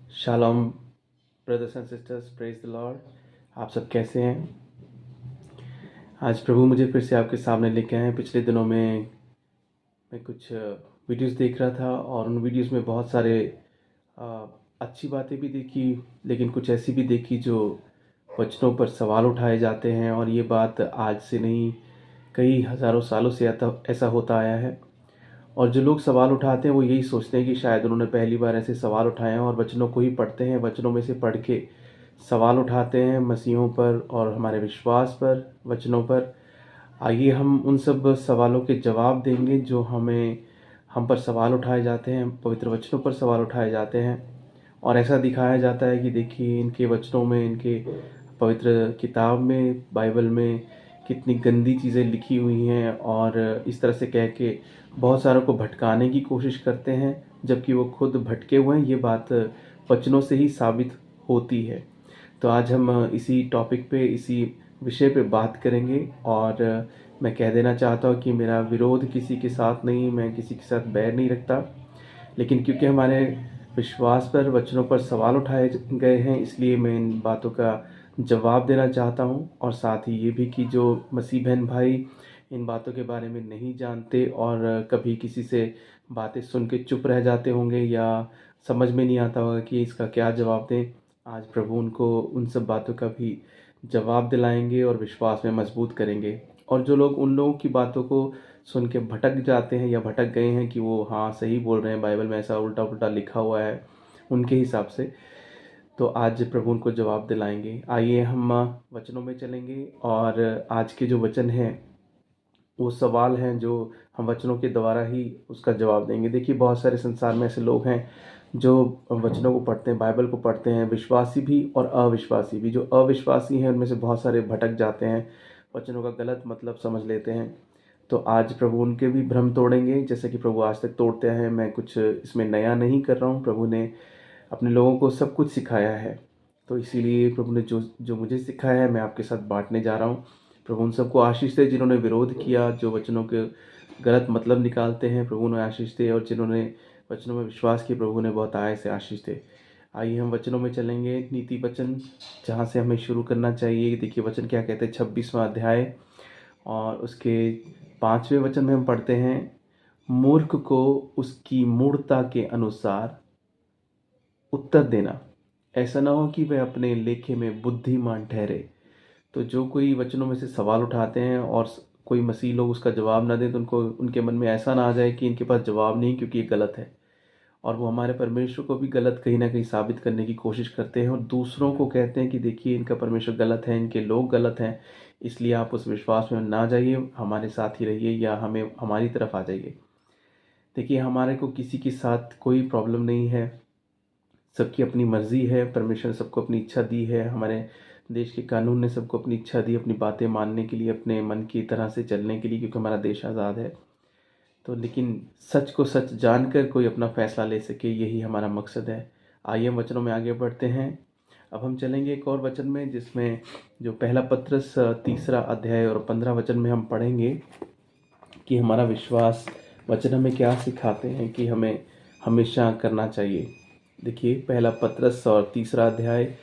Shalom brothers and sisters, praise the Lord. आप सब कैसे हैं? आज प्रभु मुझे फिर से आपके सामने लेके आए हैं। पिछले दिनों में मैं कुछ वीडियोस देख रहा था और उन वीडियोस में बहुत सारे अ, अच्छी बातें भी देखी, लेकिन कुछ ऐसी भी देखी जो वचनों पर सवाल उठाए जाते हैं। और ये बात आज से नहीं, कई हज़ारों सालों से ऐसा होता आया है। और जो लोग सवाल उठाते हैं वो यही सोचते हैं कि शायद उन्होंने पहली बार ऐसे सवाल उठाए हैं और वचनों को ही पढ़ते हैं, वचनों में से पढ़ के सवाल उठाते हैं मसीहों पर और हमारे विश्वास पर, वचनों पर। आइए हम उन सब सवालों के जवाब देंगे जो हम पर सवाल उठाए जाते हैं, पवित्र वचनों पर सवाल उठाए जाते हैं। और ऐसा दिखाया जाता है कि देखिए इनके वचनों में, इनके पवित्र किताब में, बाइबल में कितनी गंदी चीज़ें लिखी हुई हैं, और इस तरह से कह के बहुत सारों को भटकाने की कोशिश करते हैं, जबकि वो खुद भटके हुए हैं। ये बात वचनों से ही साबित होती है। तो आज हम इसी टॉपिक पे, इसी विषय पे बात करेंगे। और मैं कह देना चाहता हूँ कि मेरा विरोध किसी के साथ नहीं, मैं किसी के साथ बैर नहीं रखता, लेकिन क्योंकि हमारे विश्वास पर, वचनों पर सवाल उठाए गए हैं, इसलिए मैं इन बातों का जवाब देना चाहता हूँ। और साथ ही ये भी कि जो मसीह बहन भाई इन बातों के बारे में नहीं जानते और कभी किसी से बातें सुन के चुप रह जाते होंगे या समझ में नहीं आता होगा कि इसका क्या जवाब दें, आज प्रभु उनको उन सब बातों का भी जवाब दिलाएंगे और विश्वास में मजबूत करेंगे। और जो लोग उन लोगों की बातों को सुन के भटक जाते हैं या भटक गए हैं कि वो हाँ सही बोल रहे हैं, बाइबल में ऐसा उल्टा पुल्टा लिखा हुआ है उनके हिसाब से, तो आज प्रभु उनको जवाब दिलाएंगे। आइए हम वचनों में चलेंगे और आज के जो वचन हैं वो सवाल हैं जो हम वचनों के द्वारा ही उसका जवाब देंगे। देखिए बहुत सारे संसार में ऐसे लोग हैं जो वचनों को पढ़ते हैं, बाइबल को पढ़ते हैं, विश्वासी भी और अविश्वासी भी। जो अविश्वासी हैं उनमें से बहुत सारे भटक जाते हैं, वचनों का गलत मतलब समझ लेते हैं। तो आज प्रभु उनके भी भ्रम तोड़ेंगे, जैसे कि प्रभु आज तक तोड़ते हैं। मैं कुछ इसमें नया नहीं कर रहा हूँ, प्रभु ने अपने लोगों को सब कुछ सिखाया है। तो इसीलिए प्रभु ने जो जो मुझे सिखाया है मैं आपके साथ बांटने जा रहा हूँ। प्रभु उन सबको आशीष दे जिन्होंने विरोध किया, जो वचनों के गलत मतलब निकालते हैं, प्रभु ने आशीष दे। और जिन्होंने वचनों में विश्वास किया, प्रभु ने बहुत आय से आशीष दे। आइए हम वचनों में चलेंगे। नीति वचन जहाँ से हमें शुरू करना चाहिए, देखिए वचन क्या कहते हैं। 26वां अध्याय और उसके 5वें वचन में हम पढ़ते हैं, मूर्ख को उसकी मूढ़ता के अनुसार उत्तर देना, ऐसा ना हो कि वह अपने लेखे में बुद्धिमान ठहरे। तो जो कोई वचनों में से सवाल उठाते हैं और कोई मसीह लोग उसका जवाब ना दें, तो उनको, उनके मन में ऐसा ना आ जाए कि इनके पास जवाब नहीं क्योंकि ये गलत है। और वो हमारे परमेश्वर को भी गलत कहीं ना कहीं साबित करने की कोशिश करते हैं और दूसरों को कहते हैं कि देखिए इनका परमेश्वर गलत है, इनके लोग गलत हैं, इसलिए आप उस विश्वास में ना जाइए, हमारे साथ ही रहिए या हमें हमारी तरफ आ जाइए। देखिए हमारे को किसी के साथ कोई प्रॉब्लम नहीं है, सबकी अपनी मर्जी है। परमेश्वर ने सबको अपनी इच्छा दी है, हमारे देश के कानून ने सबको अपनी इच्छा दी अपनी बातें मानने के लिए, अपने मन की तरह से चलने के लिए, क्योंकि हमारा देश आज़ाद है। तो लेकिन सच को सच जानकर कोई अपना फैसला ले सके, यही हमारा मकसद है। आइए हम वचनों में आगे बढ़ते हैं। अब हम चलेंगे एक और वचन में, जिसमें जो पहला पत्रस 3 अध्याय और 15 वचन में हम पढ़ेंगे कि हमारा विश्वास वचन हमें क्या सिखाते हैं कि हमें हमेशा करना चाहिए। देखिए पहला पत्रस और 3 अध्याय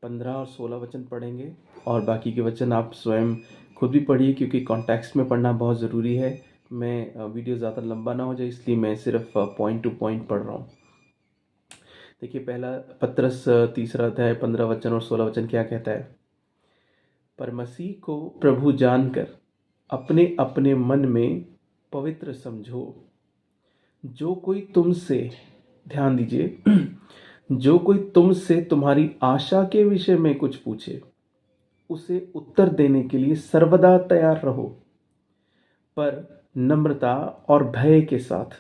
15 और 16 वचन पढ़ेंगे, और बाकी के वचन आप स्वयं खुद भी पढ़िए, क्योंकि कॉन्टेक्स्ट में पढ़ना बहुत ज़रूरी है। मैं वीडियो ज़्यादा लंबा ना हो जाए इसलिए मैं सिर्फ पॉइंट टू पॉइंट पढ़ रहा हूँ। देखिए पहला पत्रस 3 अध्याय 15 वचन और 16 वचन क्या कहता है। पर मसीह को प्रभु जानकर अपने अपने मन में पवित्र समझो। जो कोई तुमसे, ध्यान दीजिए, जो कोई तुमसे तुम्हारी आशा के विषय में कुछ पूछे, उसे उत्तर देने के लिए सर्वदा तैयार रहो, पर नम्रता और भय के साथ,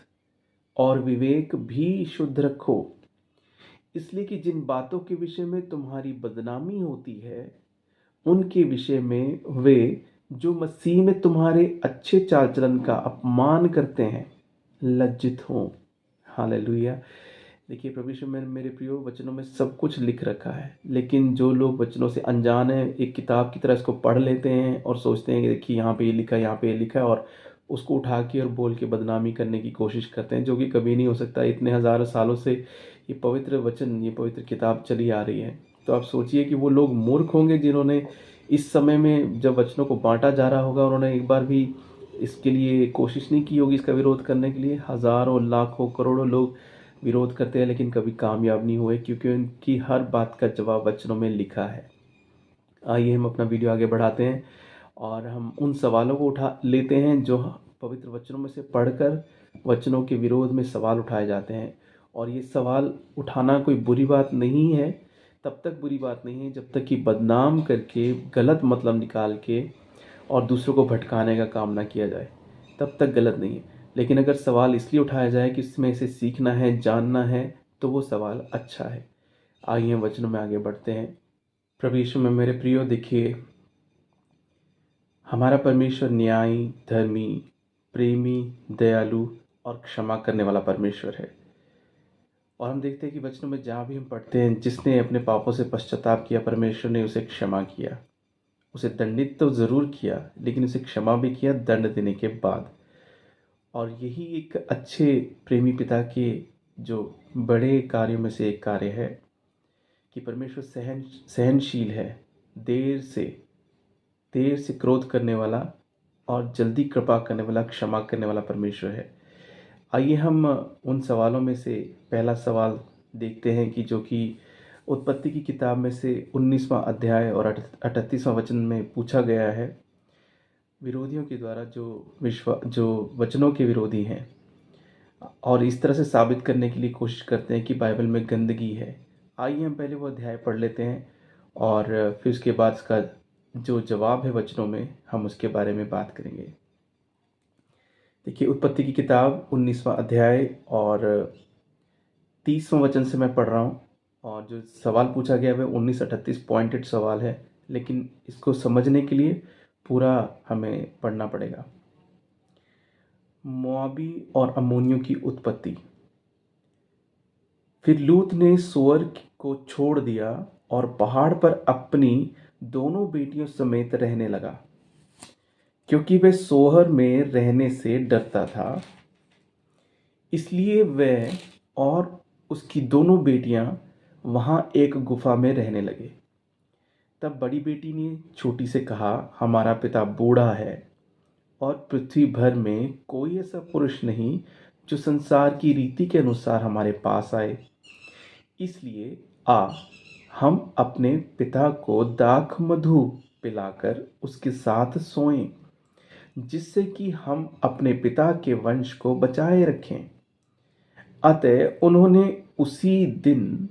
और विवेक भी शुद्ध रखो। इसलिए कि जिन बातों के विषय में तुम्हारी बदनामी होती है, उनके विषय में वे जो मसीह में तुम्हारे अच्छे चाल चलन का अपमान करते हैं लज्जित हों। हालेलुया। देखिए प्रभु यीशु में, मेरे प्रियो, वचनों में सब कुछ लिख रखा है, लेकिन जो लोग वचनों से अनजान हैं, एक किताब की तरह इसको पढ़ लेते हैं और सोचते हैं कि देखिए यहाँ पे ये लिखा है, यहाँ पे ये लिखा है, और उसको उठा के और बोल के बदनामी करने की कोशिश करते हैं, जो कि कभी नहीं हो सकता। इतने हज़ारों सालों से ये पवित्र वचन, ये पवित्र किताब चली आ रही है। तो आप सोचिए कि वो लोग मूर्ख होंगे जिन्होंने इस समय में जब वचनों को बांटा जा रहा होगा, उन्होंने एक बार भी इसके लिए कोशिश नहीं की होगी, इसका विरोध करने के लिए। हज़ारों, लाखों, करोड़ों लोग विरोध करते हैं लेकिन कभी कामयाब नहीं हुए, क्योंकि उनकी हर बात का जवाब वचनों में लिखा है। आइए हम अपना वीडियो आगे बढ़ाते हैं और हम उन सवालों को उठा लेते हैं जो पवित्र वचनों में से पढ़कर वचनों के विरोध में सवाल उठाए जाते हैं। और ये सवाल उठाना कोई बुरी बात नहीं है, तब तक बुरी बात नहीं है जब तक कि बदनाम करके, गलत मतलब निकाल के और दूसरों को भटकाने का काम ना किया जाए, तब तक गलत नहीं है। लेकिन अगर सवाल इसलिए उठाया जाए कि इसमें इसे सीखना है, जानना है, तो वो सवाल अच्छा है। आइए हम वचनों में आगे बढ़ते हैं। प्रभु यीशु में मेरे प्रियो, देखिए, हमारा परमेश्वर न्यायी, धर्मी, प्रेमी, दयालु और क्षमा करने वाला परमेश्वर है। और हम देखते हैं कि वचनों में जहाँ भी हम पढ़ते हैं, जिसने अपने पापों से पश्चाताप किया, परमेश्वर ने उसे क्षमा किया। उसे दंडित तो ज़रूर किया, लेकिन उसे क्षमा भी किया दंड देने के बाद। और यही एक अच्छे प्रेमी पिता के जो बड़े कार्यों में से एक कार्य है कि परमेश्वर सहनशील है, देर से क्रोध करने वाला और जल्दी कृपा करने वाला, क्षमा करने वाला परमेश्वर है। आइए हम उन सवालों में से पहला सवाल देखते हैं कि जो कि उत्पत्ति की किताब में से 19वां अध्याय और 38वां वचन में पूछा गया है। विरोधियों के द्वारा जो वचनों के विरोधी हैं और इस तरह से साबित करने के लिए कोशिश करते हैं कि बाइबल में गंदगी है। आइए हम पहले वो अध्याय पढ़ लेते हैं और फिर उसके बाद इसका जो जवाब है वचनों में, हम उसके बारे में बात करेंगे। देखिए, उत्पत्ति की किताब 19वां अध्याय और 30वां वचन से मैं पढ़ रहा हूँ। और जो सवाल पूछा गया है वह 1938 पॉइंटेड सवाल है, लेकिन इसको समझने के लिए पूरा हमें पढ़ना पड़ेगा। मोआबी और अम्मोनियों की उत्पत्ति। फिर लूत ने सोअर को छोड़ दिया और पहाड़ पर अपनी दोनों बेटियों समेत रहने लगा, क्योंकि वह सोहर में रहने से डरता था। इसलिए वह और उसकी दोनों बेटियां वहां एक गुफा में रहने लगे। तब बड़ी बेटी ने छोटी से कहा, हमारा पिता बूढ़ा है और पृथ्वी भर में कोई ऐसा पुरुष नहीं जो संसार की रीति के अनुसार हमारे पास आए। इसलिए हम अपने पिता को दाख मधु पिलाकर उसके साथ सोएं, जिससे कि हम अपने पिता के वंश को बचाए रखें। अतः उन्होंने उसी दिन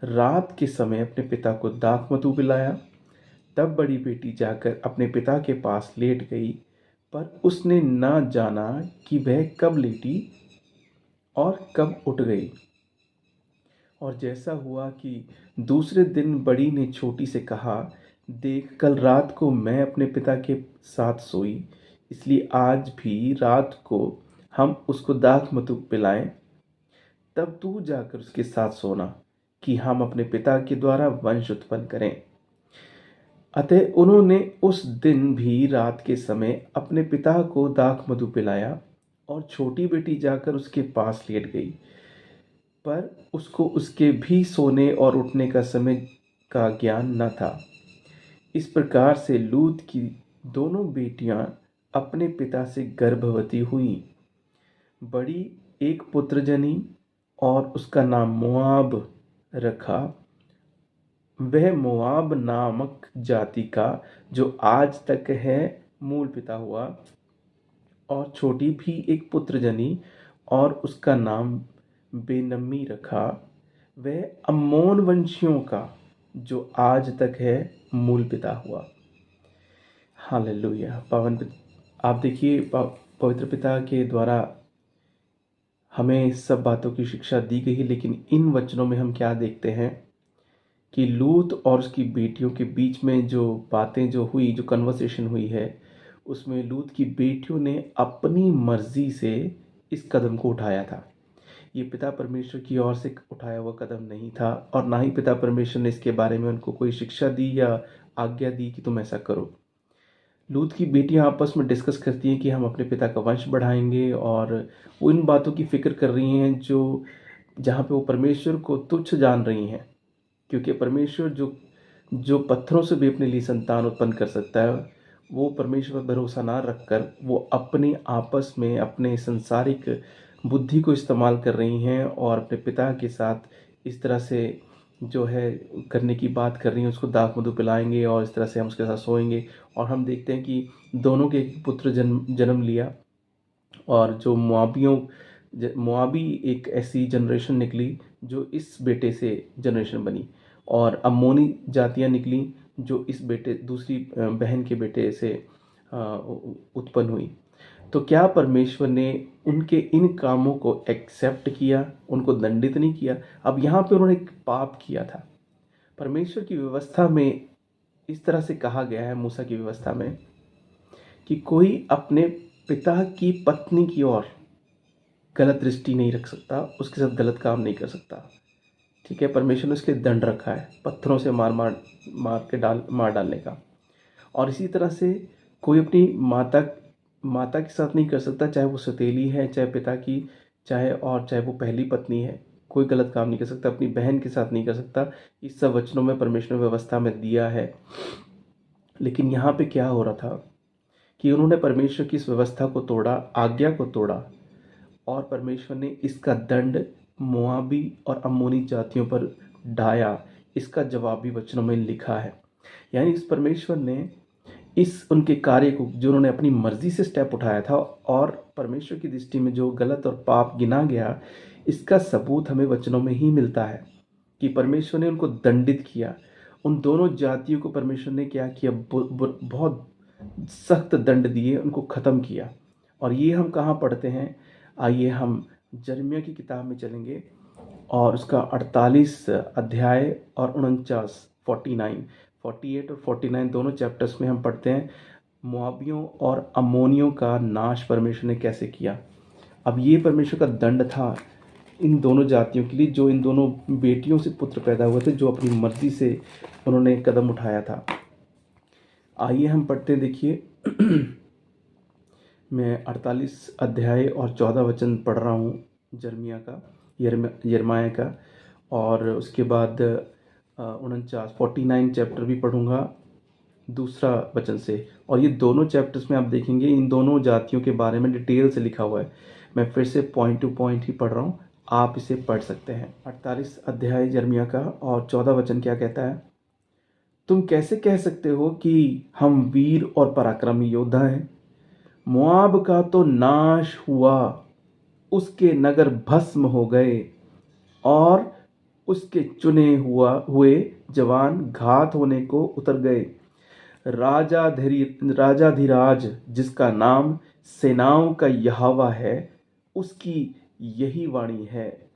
रात के समय अपने पिता को दाख मधु पिलाया। तब बड़ी बेटी जाकर अपने पिता के पास लेट गई, पर उसने न जाना कि वह कब लेटी और कब उठ गई। और जैसा हुआ कि दूसरे दिन बड़ी ने छोटी से कहा, देख, कल रात को मैं अपने पिता के साथ सोई, इसलिए आज भी रात को हम उसको दाख मधु पिलाएं। तब तू जाकर उसके साथ सोना, कि हम अपने पिता के द्वारा वंश उत्पन्न करें। अतः उन्होंने उस दिन भी रात के समय अपने पिता को दाख मधु पिलाया और छोटी बेटी जाकर उसके पास लेट गई, पर उसको उसके भी सोने और उठने का समय का ज्ञान न था। इस प्रकार से लूत की दोनों बेटियां अपने पिता से गर्भवती हुईं। बड़ी एक पुत्र जनी और उसका नाम मोआब रखा। वह मोआब नामक जाति का, जो आज तक है, मूल पिता हुआ। और छोटी भी एक पुत्र जनी और उसका नाम बेनम्मी रखा। वह अम्मोन वंशियों का, जो आज तक है, मूल पिता हुआ। हालेलुया। आप देखिए, पवित्र पिता के द्वारा हमें सब बातों की शिक्षा दी गई है, लेकिन इन वचनों में हम क्या देखते हैं कि लूत और उसकी बेटियों के बीच में जो बातें जो हुई, जो कन्वर्सेशन हुई है, उसमें लूत की बेटियों ने अपनी मर्जी से इस कदम को उठाया था। ये पिता परमेश्वर की ओर से उठाया हुआ कदम नहीं था, और ना ही पिता परमेश्वर ने इसके बारे में उनको कोई शिक्षा दी या आज्ञा दी कि तुम ऐसा करो। लूत की बेटियां आपस में डिस्कस करती हैं कि हम अपने पिता का वंश बढ़ाएंगे, और वो इन बातों की फिक्र कर रही हैं जो जहाँ पे वो परमेश्वर को तुच्छ जान रही हैं, क्योंकि परमेश्वर जो जो पत्थरों से भी अपने लिए संतान उत्पन्न कर सकता है, वो परमेश्वर पर भरोसा ना रखकर वो अपने आपस में अपने सांसारिक बुद्धि को इस्तेमाल कर रही हैं और अपने पिता के साथ इस तरह से जो है करने की बात कर रही हैं, उसको दाख मधु पिलाएंगे और इस तरह से हम उसके साथ सोएंगे। और हम देखते हैं कि दोनों के एक पुत्र जन्म लिया, और जो मुआबी एक ऐसी जनरेशन निकली जो इस बेटे से जनरेशन बनी, और अम्मोनी जातियां निकली जो इस बेटे दूसरी बहन के बेटे से उत्पन्न हुई। तो क्या परमेश्वर ने उनके इन कामों को एक्सेप्ट किया, उनको दंडित नहीं किया? अब यहाँ पे उन्होंने एक पाप किया था। परमेश्वर की व्यवस्था में इस तरह से कहा गया है, मूसा की व्यवस्था में, कि कोई अपने पिता की पत्नी की ओर गलत दृष्टि नहीं रख सकता, उसके साथ गलत काम नहीं कर सकता। ठीक है, परमेश्वर ने उसके लिए दंड रखा है, पत्थरों से मार डालने का। और इसी तरह से कोई अपनी माता के साथ नहीं कर सकता, चाहे वो सौतेली है, चाहे पिता की, चाहे वो पहली पत्नी है, कोई गलत काम नहीं कर सकता। अपनी बहन के साथ नहीं कर सकता। इस सब वचनों में परमेश्वर ने व्यवस्था में दिया है। लेकिन यहाँ पे क्या हो रहा था कि उन्होंने परमेश्वर की इस व्यवस्था को तोड़ा, आज्ञा को तोड़ा, और परमेश्वर ने इसका दंड मोआबी और अम्मोनी जातियों पर ढाया। इसका जवाब भी वचनों में लिखा है। यानी इस परमेश्वर ने इस उनके कार्य को, जो उन्होंने अपनी मर्जी से स्टेप उठाया था और परमेश्वर की दृष्टि में जो गलत और पाप गिना गया, इसका सबूत हमें वचनों में ही मिलता है कि परमेश्वर ने उनको दंडित किया। उन दोनों जातियों को परमेश्वर ने क्या किया? बहुत सख्त दंड दिए, उनको ख़त्म किया। और ये हम कहाँ पढ़ते हैं? आइए हम यिर्मयाह की किताब में चलेंगे और उसका 48 अध्याय और 49, 48 और 49 दोनों चैप्टर्स में हम पढ़ते हैं मोआबियों और अम्मोनियों का नाश परमेश्वर ने कैसे किया। अब ये परमेश्वर का दंड था इन दोनों जातियों के लिए, जो इन दोनों बेटियों से पुत्र पैदा हुए थे, जो अपनी मर्जी से उन्होंने कदम उठाया था। आइए हम पढ़ते हैं, देखिए मैं 48 अध्याय और 14 वचन पढ़ रहा हूँ यिर्मयाह का, और उसके बाद 49 चैप्टर भी पढ़ूंगा दूसरा वचन से। और ये दोनों चैप्टर्स में आप देखेंगे इन दोनों जातियों के बारे में डिटेल से लिखा हुआ है। मैं फिर से पॉइंट टू पॉइंट ही पढ़ रहा हूँ, आप इसे पढ़ सकते हैं। 48 अध्याय यिर्मयाह का और 14 वचन क्या कहता है? तुम कैसे कह सकते हो कि हम वीर और पराक्रमी योद्धा हैं? मोआब का तो नाश हुआ, उसके नगर भस्म हो गए और उसके चुने हुए जवान घात होने को उतर गए। राजाधिराज जिसका नाम सेनाओं का यहोवा है, उसकी यही वाणी है।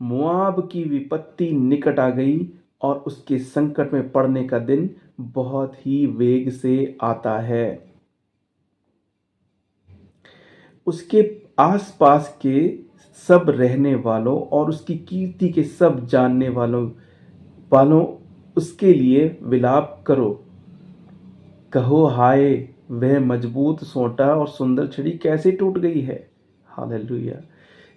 मोआब की विपत्ति निकट आ गई और उसके संकट में पड़ने का दिन बहुत ही वेग से आता है। उसके आसपास के सब रहने वालों और उसकी कीर्ति के सब जानने वालों उसके लिए विलाप करो। कहो, हाय, वह मजबूत सोंटा और सुंदर छड़ी कैसे टूट गई है। हालेलुया।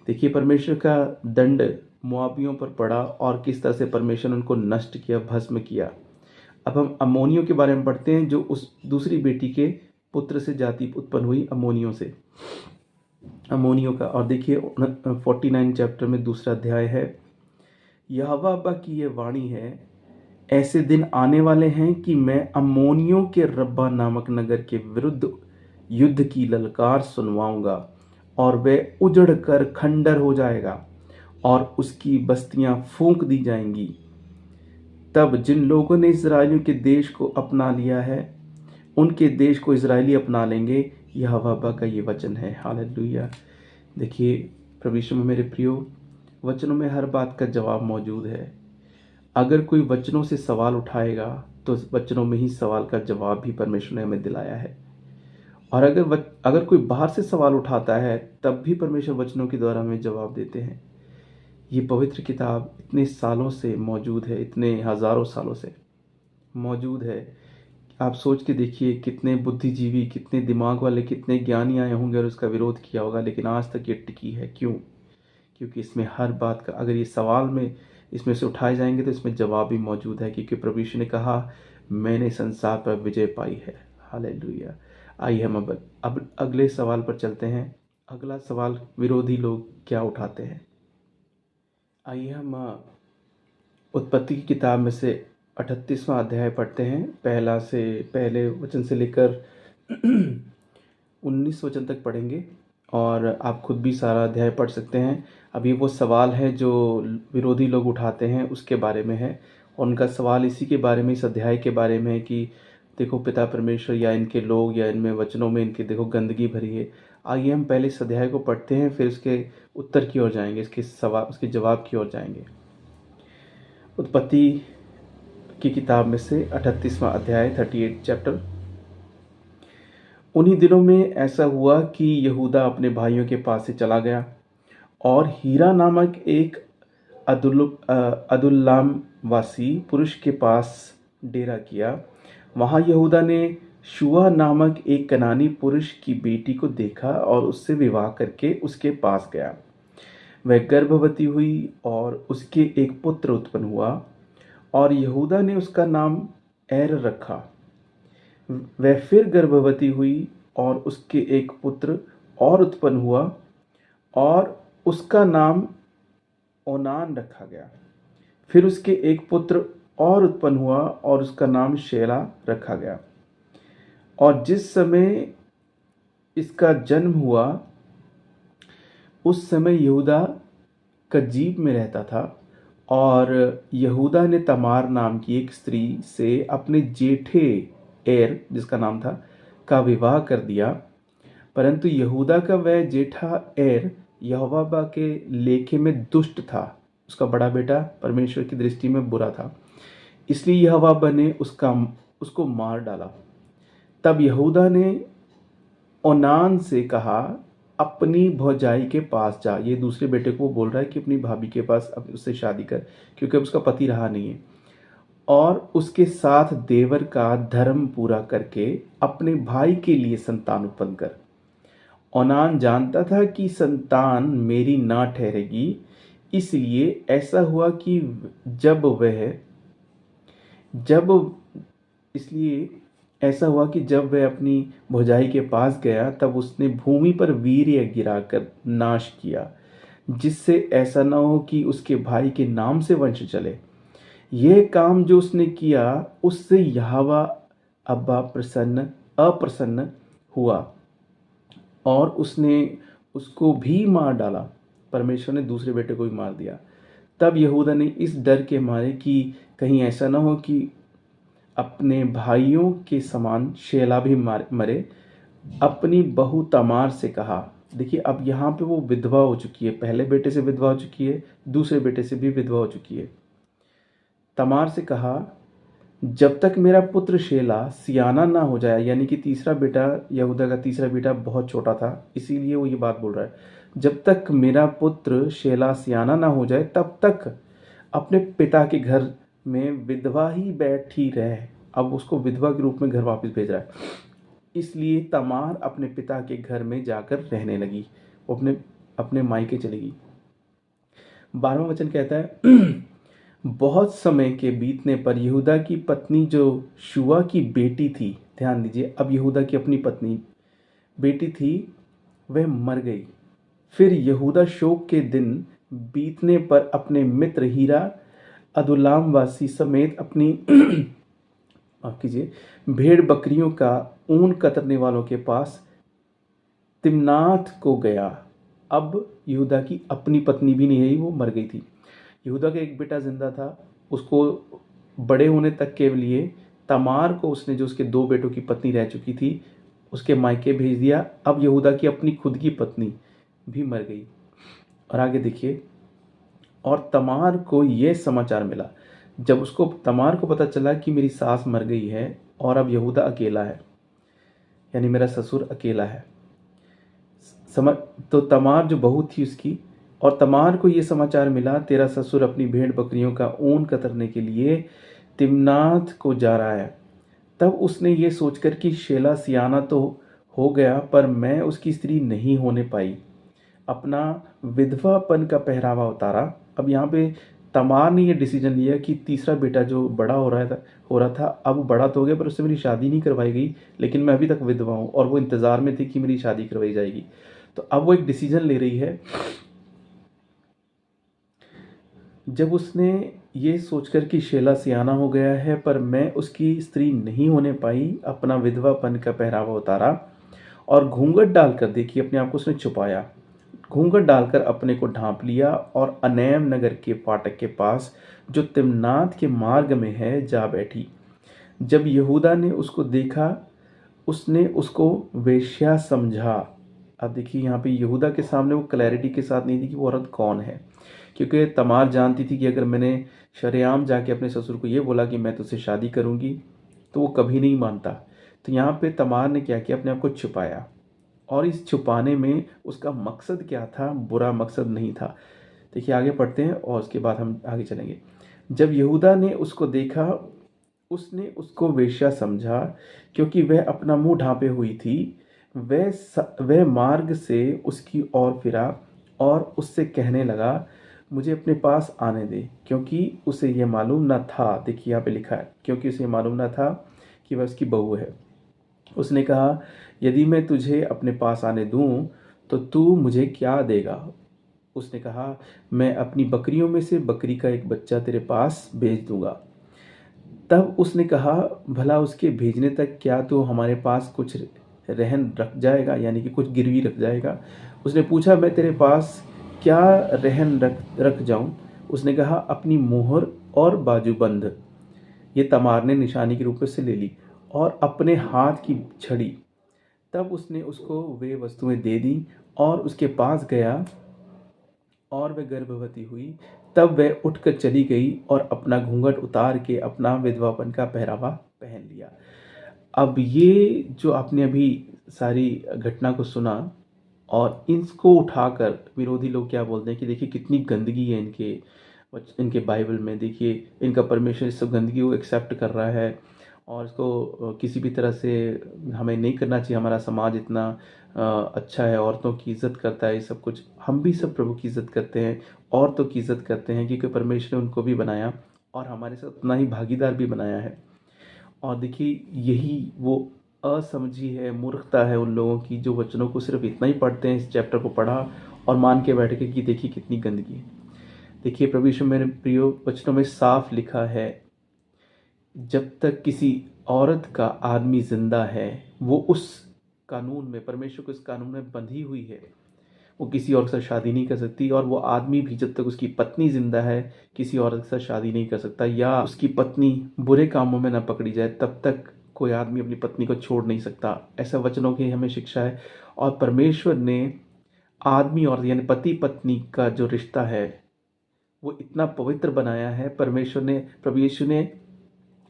देखिए परमेश्वर का दंड मोआबियों पर पड़ा और किस तरह से परमेश्वर ने उनको नष्ट किया, भस्म किया। अब हम अम्मोनियों के बारे में पढ़ते हैं, जो उस दूसरी बेटी के पुत्र से जाति उत्पन्न हुई, अम्मोनियों का। और देखिए 49 चैप्टर में दूसरा अध्याय है। यहोवा की ये वाणी है, ऐसे दिन आने वाले हैं कि मैं अम्मोनियों के रब्बा नामक नगर के विरुद्ध युद्ध की ललकार सुनवाऊंगा और वह उजड़ कर खंडर हो जाएगा और उसकी बस्तियां फूंक दी जाएंगी। तब जिन लोगों ने इस्राएलियों के देश को अपना लिया है, उनके देश को इस्राएली अपना लेंगे। यहोवा का ये वचन है। हालेलुया। देखिए प्रभु यीशु में मेरे प्रियो, वचनों में हर बात का जवाब मौजूद है। अगर कोई वचनों से सवाल उठाएगा तो वचनों में ही सवाल का जवाब भी परमेश्वर ने हमें दिलाया है। और अगर कोई बाहर से सवाल उठाता है तब भी परमेश्वर वचनों के द्वारा हमें जवाब देते हैं। ये पवित्र किताब इतने सालों से मौजूद है, इतने हज़ारों सालों से मौजूद है। आप सोच के देखिए, कितने बुद्धिजीवी, कितने दिमाग वाले, कितने ज्ञानी आए होंगे और उसका विरोध किया होगा, लेकिन आज तक ये टिकी है। क्यों? क्योंकि इसमें हर बात का, अगर ये सवाल में इसमें से उठाए जाएंगे तो इसमें जवाब भी मौजूद है, क्योंकि प्रभु यीशु ने कहा मैंने संसार पर विजय पाई है। हालेलुया। आइए हम अब अगले सवाल पर चलते हैं। अगला सवाल, विरोधी लोग क्या उठाते हैं। आइए हम उत्पत्ति की किताब में से 38वां अध्याय पढ़ते हैं। पहले वचन से लेकर 19 वचन तक पढ़ेंगे और आप खुद भी सारा अध्याय पढ़ सकते हैं। अभी वो सवाल है जो विरोधी लोग उठाते हैं उसके बारे में है, और उनका सवाल इसी के बारे में, इस अध्याय के बारे में है कि देखो पिता परमेश्वर या इनके लोग या इनमें वचनों में इनके देखो गंदगी भरी है। आइए हम पहले इस अध्याय को पढ़ते हैं, फिर उसके उत्तर की ओर जाएंगे, उसके जवाब की ओर जाएंगे। उत्पत्ति की किताब में से 38वां अध्याय 38 चैप्टर। उन्हीं दिनों में ऐसा हुआ कि यहूदा अपने भाइयों के पास से चला गया और हीरा नामक एक अदुल्लाम वासी पुरुष के पास डेरा किया। वहाँ यहूदा ने शुआ नामक एक कनानी पुरुष की बेटी को देखा और उससे विवाह करके उसके पास गया। वह गर्भवती हुई और उसके एक पुत्र उत्पन्न हुआ और यहूदा ने उसका नाम एर रखा। वह फिर गर्भवती हुई और उसके एक पुत्र और उत्पन्न हुआ और उसका नाम ओनान रखा गया। फिर उसके एक पुत्र और उत्पन्न हुआ और उसका नाम शेला रखा गया। और जिस समय इसका जन्म हुआ उस समय यहूदा कजीब में रहता था और यहूदा ने तमार नाम की एक स्त्री से अपने जेठे एर, जिसका नाम था, का विवाह कर दिया। परंतु यहूदा का वह जेठा एर यहोवा के लेखे में दुष्ट था, उसका बड़ा बेटा परमेश्वर की दृष्टि में बुरा था, इसलिए यहोवा ने उसको मार डाला। तब यहूदा ने ओनान से कहा अपनी भौजाई के पास जा। ये दूसरे बेटे को बोल रहा है कि अपनी भाभी के पास अब उससे शादी कर, क्योंकि अब उसका पति रहा नहीं है, और उसके साथ देवर का धर्म पूरा करके अपने भाई के लिए संतान उत्पन्न कर। ओनान जानता था कि संतान मेरी ना ठहरेगी, इसलिए ऐसा हुआ कि जब वह अपनी भौजाई के पास गया तब उसने भूमि पर वीर्य गिराकर नाश किया, जिससे ऐसा न हो कि उसके भाई के नाम से वंश चले। यह काम जो उसने किया उससे यहोवा अब्बा अप्रसन्न हुआ और उसने उसको भी मार डाला। परमेश्वर ने दूसरे बेटे को भी मार दिया। तब यहूदा ने इस डर के मारे कि कहीं ऐसा न हो कि अपने भाइयों के समान शेला भी मरे, अपनी बहू तमार से कहा। देखिए अब यहाँ पे वो विधवा हो चुकी है, पहले बेटे से विधवा हो चुकी है, दूसरे बेटे से भी विधवा हो चुकी है। तमार से कहा जब तक मेरा पुत्र शेला सियाना ना हो जाए, यानी कि तीसरा बेटा, यहूदा का तीसरा बेटा बहुत छोटा था, इसीलिए वो ये बात बोल रहा है, जब तक मेरा पुत्र शेला सियाना ना हो जाए तब तक अपने पिता के घर में विधवा ही बैठी रहे। अब उसको विधवा के रूप में घर वापस भेज रहा है। इसलिए तमार अपने पिता के घर में जाकर रहने लगी, वो अपने मायके चलेगी। 12वां वचन कहता है बहुत समय के बीतने पर यहूदा की पत्नी जो शुआ की बेटी थी, ध्यान दीजिए, अब यहूदा की अपनी पत्नी बेटी थी, वह मर गई। फिर यहूदा शोक के दिन बीतने पर अपने मित्र हीरा अदुल्लाम वासी समेत अपनी माफ कीजिए भेड़ बकरियों का ऊन कतरने वालों के पास तिम्नाथ को गया। अब यहूदा की अपनी पत्नी भी नहीं रही, वो मर गई थी। यहूदा का एक बेटा जिंदा था, उसको बड़े होने तक के लिए तमार को उसने, जो उसके दो बेटों की पत्नी रह चुकी थी, उसके मायके भेज दिया। अब यहूदा की अपनी खुद की पत्नी भी मर गई। और आगे देखिए, और तमार को यह समाचार मिला, जब उसको तमार को पता चला कि मेरी सास मर गई है और अब यहूदा अकेला है, यानी मेरा ससुर अकेला है, तो तमार जो बहू थी उसकी, और तमार को ये समाचार मिला तेरा ससुर अपनी भेड़ बकरियों का ऊन कतरने के लिए तिम्नाथ को जा रहा है। तब उसने ये सोचकर कि शेला सियाना तो हो गया पर मैं उसकी स्त्री नहीं होने पाई, अपना विधवापन का पहरावा उतारा। अब यहाँ पे तमार ने ये डिसीजन लिया कि तीसरा बेटा जो बड़ा हो रहा था, अब वो बड़ा तो हो गया पर उससे मेरी शादी नहीं करवाई गई, लेकिन मैं अभी तक विधवा हूँ और वो इंतज़ार में थी कि मेरी शादी करवाई जाएगी। तो अब वो एक डिसीजन ले रही है। जब उसने ये सोचकर कि शेला सियाना हो गया है पर मैं उसकी स्त्री नहीं होने पाई, अपना विधवापन का पहरावा उतारा और घूंघट डालकर, देखिए अपने आप को उसने छुपाया, घूंघट डालकर अपने को ढांप लिया और अनैम नगर के फाटक के पास जो तिम्नात के मार्ग में है जा बैठी। जब यहूदा ने उसको देखा, उसने उसको वेश्या समझा। अब देखिए यहाँ पे यहूदा के सामने वो क्लैरिटी के साथ नहीं थी कि वो औरत कौन है, क्योंकि तमार जानती थी कि अगर मैंने शरेआम जाके अपने ससुर को ये बोला कि मैं तुझसे शादी करूँगी तो वो कभी नहीं मानता। तो यहाँ पे तमार ने क्या किया, अपने आप को छुपाया, और इस छुपाने में उसका मकसद क्या था, बुरा मकसद नहीं था। देखिए आगे पढ़ते हैं और उसके बाद हम आगे चलेंगे। जब यहूदा ने उसको देखा, उसने उसको वेश्या समझा, क्योंकि वह अपना मुंह ढांपे हुई थी। वह मार्ग से उसकी ओर फिरा और उससे कहने लगा, मुझे अपने पास आने दे, क्योंकि उसे यह मालूम न था, देखिए यहाँ पे लिखा है, क्योंकि उसे मालूम न था कि वह उसकी बहू है। उसने कहा, यदि मैं तुझे अपने पास आने दूं तो तू मुझे क्या देगा? उसने कहा, मैं अपनी बकरियों में से बकरी का एक बच्चा तेरे पास भेज दूंगा। तब उसने कहा, भला उसके भेजने तक क्या तू हमारे पास कुछ रहन रख जाएगा, यानी कि कुछ गिरवी रख जाएगा? उसने पूछा, मैं तेरे पास क्या रहन रख रख जाऊं? उसने कहा, अपनी मोहर और बाजूबंद। ये तमार ने निशानी के रूप में से ले ली, और अपने हाथ की छड़ी। तब उसने उसको वे वस्तुएं दे दी और उसके पास गया और वह गर्भवती हुई। तब वह उठकर चली गई और अपना घूंघट उतार के अपना विधवापन का पहरावा पहन लिया। अब ये जो आपने अभी सारी घटना को सुना, और इसको उठाकर विरोधी लोग क्या बोलते हैं कि देखिए कितनी गंदगी है इनके बाइबल में, देखिए इनका परमेश्वर इस सब गंदगी को एक्सेप्ट कर रहा है और इसको किसी भी तरह से हमें नहीं करना चाहिए। हमारा समाज इतना अच्छा है, औरतों की इज्जत करता है, ये सब कुछ। हम भी सब प्रभु की इज्जत करते हैं, औरतों की इज्जत करते हैं, क्योंकि परमेश्वर ने उनको भी बनाया और हमारे साथ उतना ही भागीदार भी बनाया है। और देखिए यही वो असमझी है, मूर्खता है उन लोगों की जो वचनों को सिर्फ इतना ही पढ़ते हैं, इस चैप्टर को पढ़ा और मान के बैठ के कि देखिए कितनी गंदगी है। देखिए प्रभु यीशु मेरे प्रियो, वचनों में साफ लिखा है, जब तक किसी औरत का आदमी जिंदा है, वो उस कानून में, परमेश्वर के उस कानून में बंधी हुई है, वो किसी और के साथ शादी नहीं कर सकती। और वो आदमी भी जब तक उसकी पत्नी जिंदा है किसी औरत के साथ शादी नहीं कर सकता, या उसकी पत्नी बुरे कामों में ना पकड़ी जाए तब तक कोई आदमी अपनी पत्नी को छोड़ नहीं सकता। ऐसा वचनों की हमें शिक्षा है। और परमेश्वर ने आदमी और यानी पति पत्नी का जो रिश्ता है वो इतना पवित्र बनाया है। परमेश्वर ने, प्रभु यीशु ने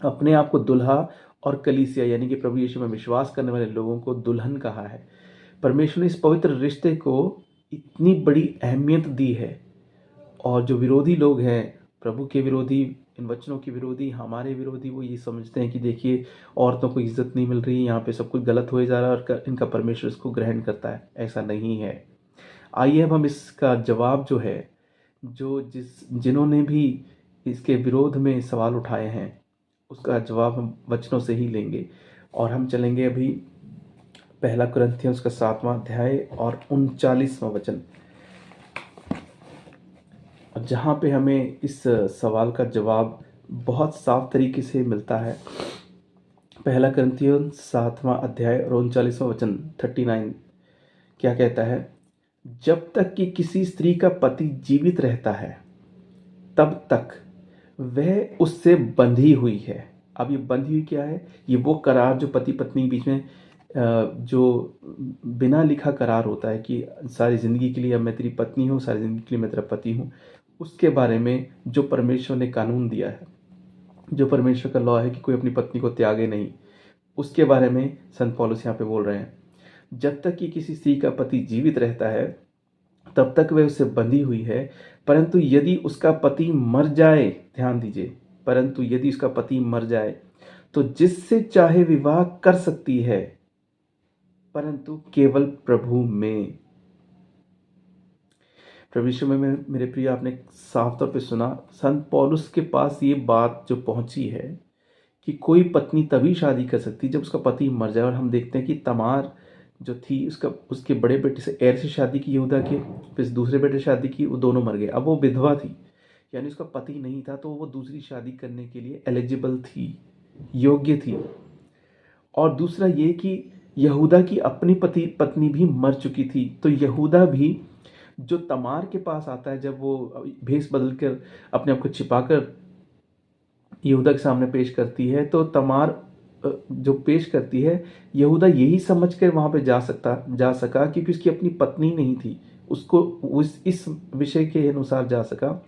अपने आप को दुल्हा और कलीसिया यानी कि प्रभु यीशु में विश्वास करने वाले लोगों को दुल्हन कहा है। परमेश्वर ने इस पवित्र रिश्ते को इतनी बड़ी अहमियत दी है। और जो विरोधी लोग हैं, प्रभु के विरोधी, इन वचनों के विरोधी, हमारे विरोधी, वो ये समझते हैं कि देखिए औरतों को इज्जत नहीं मिल रही, यहाँ पे सब कुछ गलत हो जा रहा है और इनका परमेश्वर इसको ग्रहण करता है। ऐसा नहीं है। आइए अब हम इसका जवाब जो है, जिन्होंने भी इसके विरोध में सवाल उठाए हैं, उसका जवाब हम वचनों से ही लेंगे। और हम चलेंगे अभी पहला कुरिन्थियों उसका 7वां अध्याय और 39वां वचन, जहाँ पे हमें इस सवाल का जवाब बहुत साफ तरीके से मिलता है। पहला कुरिन्थियों 7वां अध्याय और 39वां वचन 39 क्या कहता है, जब तक कि किसी स्त्री का पति जीवित रहता है तब तक वह उससे बंधी हुई है। अब ये बंधी हुई क्या है? ये वो करार जो पति पत्नी के बीच में जो बिना लिखा करार होता है कि सारी ज़िंदगी के लिए अब मैं तेरी पत्नी हूँ, सारी ज़िंदगी के लिए मैं तेरा पति हूँ, उसके बारे में जो परमेश्वर ने कानून दिया है, जो परमेश्वर का लॉ है कि कोई अपनी पत्नी को त्यागे नहीं, उसके बारे में संत पौलुस यहाँ पे बोल रहे हैं। जब तक कि किसी स्त्री का पति जीवित रहता है तब तक वह उससे बंधी हुई है, परंतु यदि उसका पति मर जाए, ध्यान दीजिए, परंतु यदि उसका पति मर जाए तो जिससे चाहे विवाह कर सकती है, परंतु केवल प्रभु में। प्रभु यीशु में मेरे प्रिय, आपने साफ तौर पे सुना, संत पौलुस के पास ये बात जो पहुंची है कि कोई पत्नी तभी शादी कर सकती जब उसका पति मर जाए। और हम देखते हैं कि तमार जो थी, उसके बड़े बेटे से एर से शादी की यहूदा के, फिर दूसरे बेटे से शादी की, वो दोनों मर गए। अब वो विधवा थी, यानी उसका पति नहीं था, तो वो दूसरी शादी करने के लिए एलिजिबल थी, योग्य थी। और दूसरा ये कि यहूदा की अपनी पत्नी भी मर चुकी थी, तो यहूदा भी जो तमार के पास आता है, जब वो भेष बदल कर अपने आप को छिपाकर यहूदा के सामने पेश करती है, तो तमार जो पेश करती है, यहूदा यही समझकर वहां पे जा सका क्योंकि उसकी अपनी पत्नी नहीं थी, उसको इस विषय के अनुसार जा सका।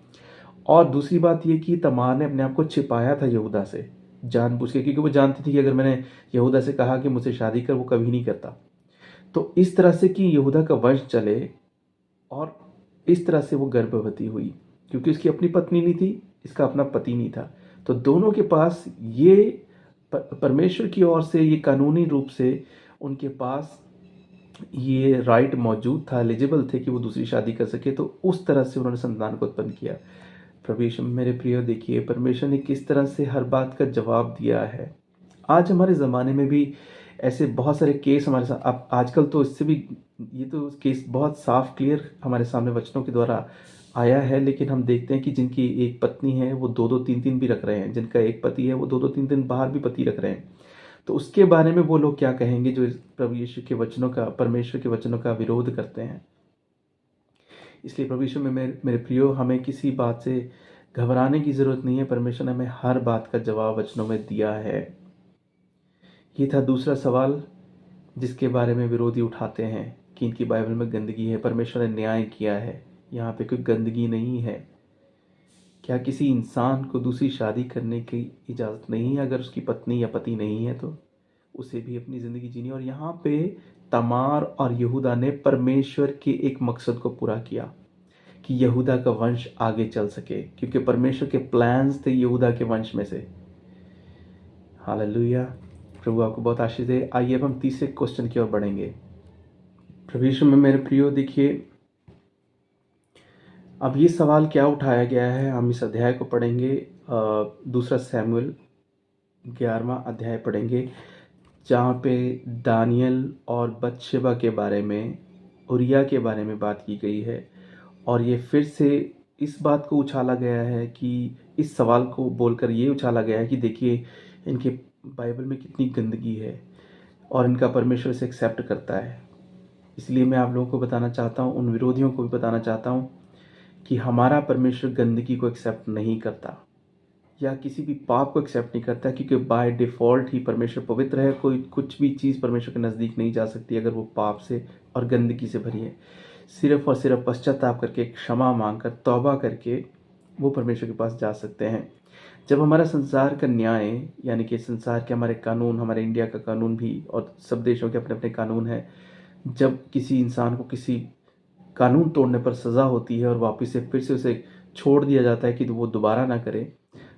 और दूसरी बात ये कि तमार ने अपने आप को छिपाया था यहूदा से जानबूझ के, क्योंकि वो जानती थी कि अगर मैंने यहूदा से कहा कि मुझसे शादी कर, वो कभी नहीं करता। तो इस तरह से कि यहूदा का वंश चले, और इस तरह से वो गर्भवती हुई, क्योंकि उसकी अपनी पत्नी नहीं थी, इसका अपना पति नहीं था। तो दोनों के पास ये परमेश्वर की ओर से ये कानूनी रूप से उनके पास ये राइट मौजूद था, एलिजिबल थे कि वो दूसरी शादी कर सके। तो उस तरह से उन्होंने संतान को उत्पन्न किया। प्रभु यीशु मेरे प्रिय, देखिए परमेश्वर ने किस तरह से हर बात का जवाब दिया है। आज हमारे ज़माने में भी ऐसे बहुत सारे केस हमारे साथ, अब आजकल तो इससे भी ये तो केस बहुत साफ क्लियर हमारे सामने वचनों के द्वारा आया है। लेकिन हम देखते हैं कि जिनकी एक पत्नी है वो 2-2 3-3 भी रख रहे हैं, जिनका एक पति है वो 2-2 3-3 बाहर भी पति रख रहे हैं। तो उसके बारे में वो लोग क्या कहेंगे जो प्रभु यीशु के वचनों का, परमेश्वर के वचनों का विरोध करते हैं। इसलिए प्रभु यीशु में मेरे प्रियो, हमें किसी बात से घबराने की ज़रूरत नहीं है। परमेश्वर ने हमें हर बात का जवाब वचनों में दिया है। ये था दूसरा सवाल जिसके बारे में विरोधी उठाते हैं कि इनकी बाइबल में गंदगी है। परमेश्वर ने न्याय किया है, यहाँ पे कोई गंदगी नहीं है। क्या किसी इंसान को दूसरी शादी करने की इजाज़त नहीं है? अगर उसकी पत्नी या पति नहीं है तो उसे भी अपनी ज़िंदगी जीनी। और यहाँ पे तमार और यहूदा ने परमेश्वर के एक मकसद को पूरा किया कि यहूदा का वंश आगे चल सके, क्योंकि परमेश्वर के प्लान्स थे यहूदा के वंश में से। हालेलुया, प्रभु आपको बहुत आशीष दे। आइए अब हम तीसरे क्वेश्चन की ओर बढ़ेंगे। प्रभु यीशु में मेरे प्रियो, देखिए अब ये सवाल क्या उठाया गया है, हम इस अध्याय को पढ़ेंगे। दूसरा सैमुएल 11वां अध्याय पढ़ेंगे, जहाँ पे दानियल और बत्शेबा के बारे में, उरिया के बारे में बात की गई है। और ये फिर से इस बात को उछाला गया है कि इस सवाल को बोलकर ये उछाला गया है कि देखिए इनके बाइबल में कितनी गंदगी है और इनका परमेश्वर से एक्सेप्ट करता है। इसलिए मैं आप लोगों को बताना चाहता हूँ, उन विरोधियों को भी बताना चाहता हूँ कि हमारा परमेश्वर गंदगी को एक्सेप्ट नहीं करता या किसी भी पाप को एक्सेप्ट नहीं करता, क्योंकि बाय डिफ़ॉल्ट ही परमेश्वर पवित्र है। कोई कुछ भी चीज़ परमेश्वर के नज़दीक नहीं जा सकती अगर वो पाप से और गंदगी से भरी है। सिर्फ और सिर्फ पश्चाताप करके, क्षमा मांगकर, तौबा करके वो परमेश्वर के पास जा सकते हैं। जब हमारा संसार का न्याय, यानी कि संसार के हमारे कानून, हमारे इंडिया का कानून भी और सब देशों के अपने अपने कानून हैं, जब किसी इंसान को किसी कानून तोड़ने पर सज़ा होती है और वापस से फिर से उसे छोड़ दिया जाता है कि वो दोबारा ना करे,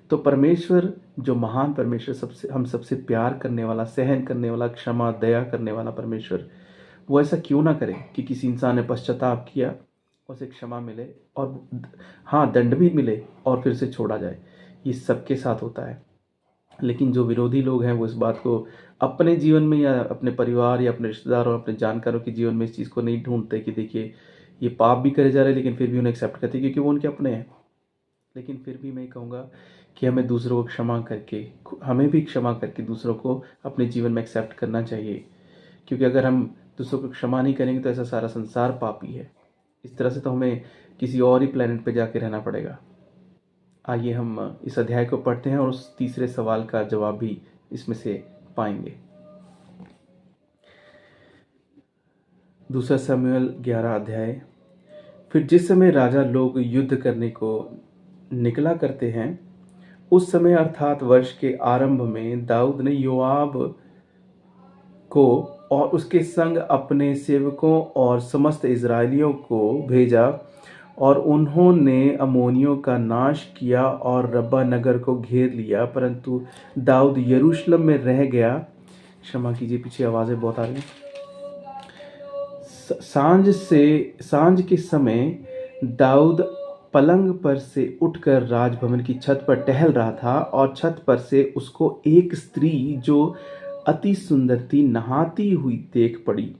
तो परमेश्वर, जो महान परमेश्वर, हम सबसे प्यार करने वाला, सहन करने वाला, क्षमा दया करने वाला परमेश्वर, वो ऐसा क्यों ना करे कि किसी इंसान ने पश्चाताप किया, उसे क्षमा मिले और हाँ दंड भी मिले और फिर से छोड़ा जाए। ये सबके साथ होता है। लेकिन जो विरोधी लोग हैं वो इस बात को अपने जीवन में या अपने परिवार या अपने रिश्तेदारों, अपने जानकारों के जीवन में इस चीज़ को नहीं ढूंढते कि देखिए ये पाप भी करे जा रहे हैं, लेकिन फिर भी उन्हें एक्सेप्ट करते क्योंकि वो उनके अपने हैं। लेकिन फिर भी मैं कहूँगा कि हमें दूसरों को क्षमा करके, हमें भी क्षमा करके दूसरों को अपने जीवन में एक्सेप्ट करना चाहिए, क्योंकि अगर हम दूसरों को क्षमा नहीं करेंगे तो ऐसा सारा संसार पापी है। इस तरह से तो हमें किसी और ही प्लेनेट पे जाके रहना पड़ेगा। आइए हम इस अध्याय को पढ़ते हैं और उस तीसरे सवाल का जवाब भी इसमें से पाएंगे। दूसरा शमूएल 11 अध्याय। फिर जिस समय राजा लोग युद्ध करने को निकला करते हैं, उस समय अर्थात वर्ष के आरंभ में दाऊद ने योआब को और उसके संग अपने सेवकों और समस्त इज़राइलियों को भेजा और उन्होंने अम्मोनियों का नाश किया और रब्बा नगर को घेर लिया। परंतु दाऊद यरूशलेम में रह गया। क्षमा कीजिए, पीछे आवाज़ें बहुत आ रही हैं। सांझ के समय दाऊद पलंग पर से उठकर राजभवन की छत पर टहल रहा था और छत पर से उसको एक स्त्री जो अति सुंदर थी नहाती हुई देख पड़ी।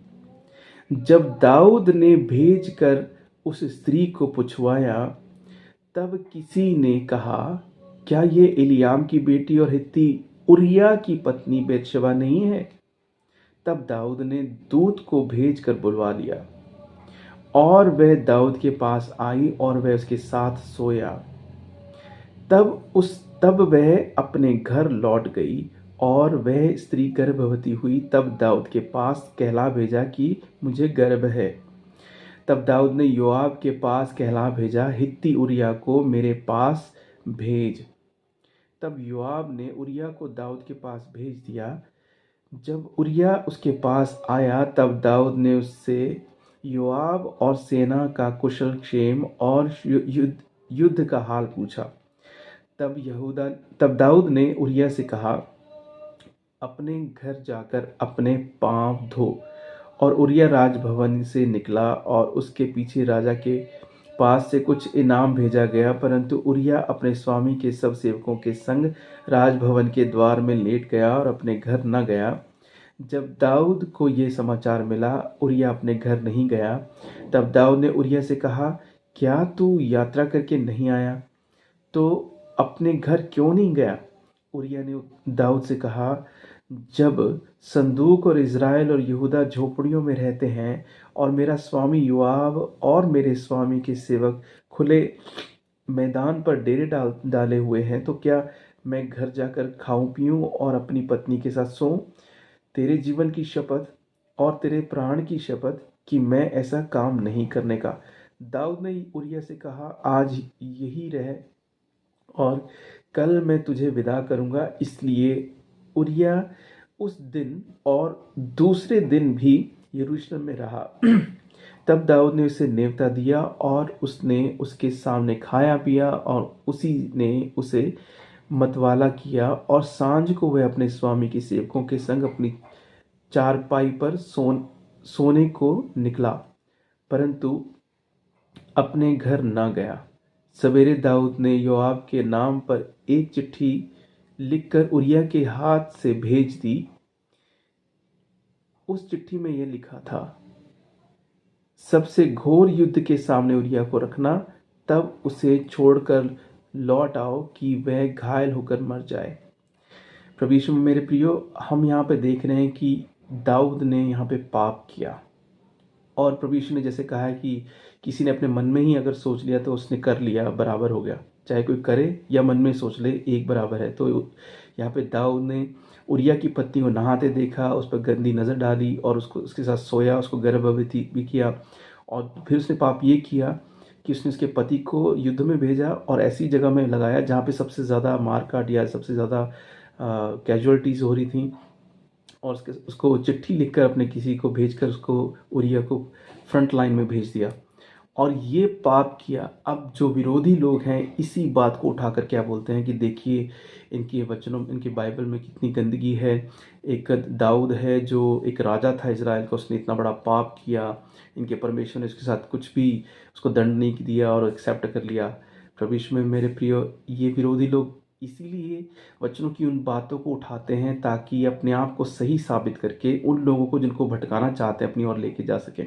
जब दाऊद ने भेजकर उस स्त्री को पुछवाया, तब किसी ने कहा, क्या ये एलियाम की बेटी और हित्ती उरिया की पत्नी बेतशेबा नहीं है? तब दाऊद ने दूत को भेजकर बुलवा लिया और वह दाऊद के पास आई और वह उसके साथ सोया। तब वह अपने घर लौट गई और वह स्त्री गर्भवती हुई। तब दाऊद के पास कहला भेजा कि मुझे गर्भ है। तब दाऊद ने योआब के पास कहला भेजा, हित्ती उरिया को मेरे पास भेज। तब योआब ने उरिया को दाऊद के पास भेज दिया। जब उरिया उसके पास आया तब दाऊद ने उससे योआब और सेना का कुशल क्षेम और युद्ध का हाल पूछा। तब दाऊद ने उरिया से कहा, अपने घर जाकर अपने पांव धो। और उरिया राजभवन से निकला और उसके पीछे राजा के पास से कुछ इनाम भेजा गया, परंतु उरिया अपने स्वामी के सब सेवकों के संग राजभवन के द्वार में लेट गया और अपने घर न गया। जब दाऊद को ये समाचार मिला, उरिया अपने घर नहीं गया। तब दाऊद ने उरिया से कहा, क्या तू यात्रा करके नहीं आया तो अपने घर क्यों नहीं गया? उरिया ने दाऊद से कहा, जब संदूक और इज़राइल और यहूदा झोपड़ियों में रहते हैं और मेरा स्वामी योआब और मेरे स्वामी के सेवक खुले मैदान पर डेरे डाले हुए हैं, तो क्या मैं घर जाकर खाऊं पीऊं और अपनी पत्नी के साथ सोऊं? तेरे जीवन की शपथ और तेरे प्राण की शपथ कि मैं ऐसा काम नहीं करने का। दाऊद ने उरिया से कहा, आज यही रह और कल मैं तुझे विदा करूंगा। इसलिए उरिया उस दिन और दूसरे दिन भी यरूशलेम में रहा। तब दाऊद ने उसे नेवता दिया और उसने उसके सामने खाया पिया और उसी ने उसे मतवाला किया। और सांझ को वह अपने स्वामी के सेवकों के संग अपनी चारपाई पर सोने को निकला, परंतु अपने घर न गया। सवेरे दाऊद ने योआब के नाम पर एक चिट्ठी लिखकर उरिया के हाथ से भेज दी। उस चिट्ठी में यह लिखा था, सबसे घोर युद्ध के सामने उरिया को रखना, तब उसे छोड़कर लौट आओ कि वह घायल होकर मर जाए। प्रभु यीशु में मेरे प्रियो, हम यहाँ पे देख रहे हैं कि दाऊद ने यहाँ पे पाप किया और प्रभु यीशु ने जैसे कहा है कि किसी ने अपने मन में ही अगर सोच लिया तो उसने कर लिया, बराबर हो गया। चाहे कोई करे या मन में सोच ले, एक बराबर है। तो यहाँ पे दाऊद ने उरिया की पत्नी को नहाते देखा, उस पर गंदी नज़र डाली और उसके साथ सोया, उसको गर्भवती भी किया। और फिर उसने पाप ये किया कि उसने उसके पति को युद्ध में भेजा और ऐसी जगह में लगाया जहाँ पे सबसे ज़्यादा मारकाट या सबसे ज़्यादा कैजुअलिटीज़ हो रही थी। और उसको चिट्ठी लिखकर अपने किसी को भेजकर उसको उरिया को फ्रंट लाइन में भेज दिया और ये पाप किया। अब जो विरोधी लोग हैं इसी बात को उठाकर क्या बोलते हैं कि देखिए इनके वचनों, इनके बाइबल में कितनी गंदगी है। एक दाऊद है जो एक राजा था इज़राइल का, उसने इतना बड़ा पाप किया, इनके परमेश्वर ने उसके साथ कुछ भी उसको दंड नहीं दिया और एक्सेप्ट कर लिया। प्रभु यीशु में मेरे प्रियो, ये विरोधी लोग इसीलिए वचनों की उन बातों को उठाते हैं ताकि अपने आप को सही साबित करके उन लोगों को जिनको भटकाना चाहते हैं अपनी ओर लेके जा सकें।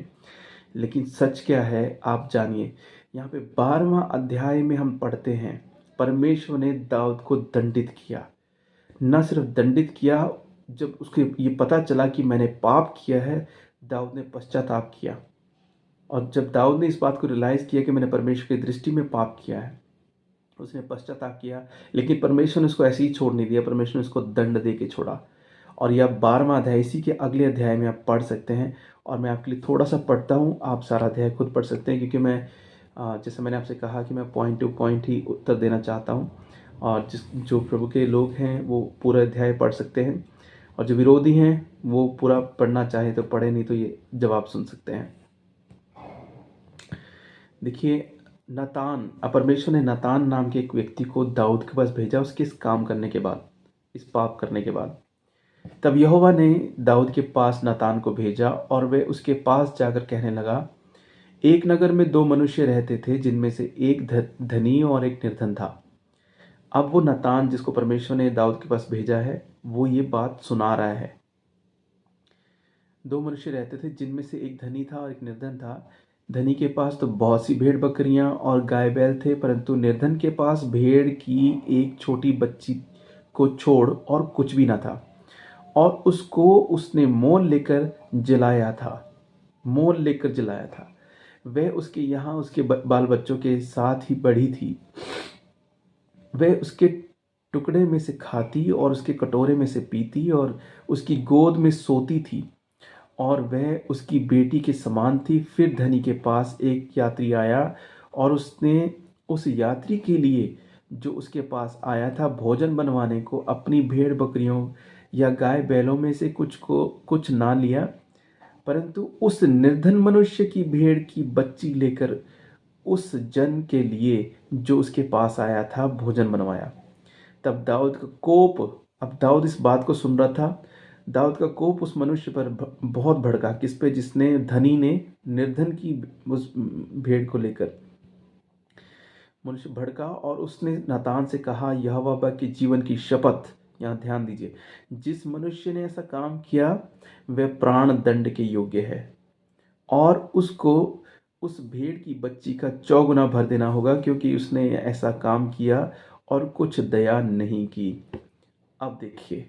लेकिन सच क्या है आप जानिए। यहाँ पे 12वां अध्याय में हम पढ़ते हैं परमेश्वर ने दाऊद को दंडित किया। न सिर्फ दंडित किया, जब उसको ये पता चला कि मैंने पाप किया है, दाऊद ने पश्चाताप किया। और जब दाऊद ने इस बात को रियलाइज़ किया कि मैंने परमेश्वर की दृष्टि में पाप किया है, उसने पश्चाताप किया। लेकिन परमेश्वर ने उसको ऐसे ही छोड़ नहीं दिया, परमेश्वर ने उसको दंड दे के छोड़ा। और यह 12वां अध्याय, इसी के अगले अध्याय में आप पढ़ सकते हैं। और मैं आपके लिए थोड़ा सा पढ़ता हूँ, आप सारा अध्याय खुद पढ़ सकते हैं, क्योंकि मैं जैसे मैंने आपसे कहा कि मैं पॉइंट टू पॉइंट ही उत्तर देना चाहता हूँ। और जो प्रभु के लोग हैं वो पूरा अध्याय पढ़ सकते हैं, और जो विरोधी हैं वो पूरा पढ़ना चाहे तो पढ़े, नहीं तो ये जवाब सुन सकते हैं। देखिए, नातान, परमेश्वर ने नातान नाम के एक व्यक्ति को दाऊद के पास भेजा उसके इस काम करने के बाद, इस पाप करने के बाद। तब यहोवा ने दाऊद के पास नातान को भेजा और वह उसके पास जाकर कहने लगा, एक नगर में दो मनुष्य रहते थे, जिनमें से एक धनी और एक निर्धन था। अब वो नातान, जिसको परमेश्वर ने दाऊद के पास भेजा है, वो ये बात सुना रहा है। दो मनुष्य रहते थे, जिनमें से एक धनी था और एक निर्धन था। धनी के पास तो बहुत सी भेड़ बकरियां और गाय बैल थे, परंतु निर्धन के पास भेड़ की एक छोटी बच्ची को छोड़ और कुछ भी न था, और उसको उसने मोल लेकर जलाया था। वह उसके यहाँ उसके बाल बच्चों के साथ ही बढ़ी थी। वह उसके टुकड़े में से खाती और उसके कटोरे में से पीती और उसकी गोद में सोती थी, और वह उसकी बेटी के समान थी। फिर धनी के पास एक यात्री आया, और उसने उस यात्री के लिए, जो उसके पास आया था भोजन बनवाने को, अपनी भेड़ बकरियों या गाय बैलों में से कुछ ना लिया, परंतु उस निर्धन मनुष्य की भेड़ की बच्ची लेकर उस जन के लिए, जो उसके पास आया था, भोजन बनवाया। तब दाऊद का कोप अब दाऊद इस बात को सुन रहा था। दाऊद का कोप उस मनुष्य पर बहुत भड़का। किस पे? जिसने धनी ने निर्धन की उस भेड़ को लेकर मनुष्य भड़का, और उसने नातान से कहा, यहोवा के जीवन की शपथ, यहाँ ध्यान दीजिए, जिस मनुष्य ने ऐसा काम किया वह प्राण दंड के योग्य है, और उसको उस भेड़ की बच्ची का चौगुना भर देना होगा, क्योंकि उसने ऐसा काम किया और कुछ दया नहीं की। अब देखिए,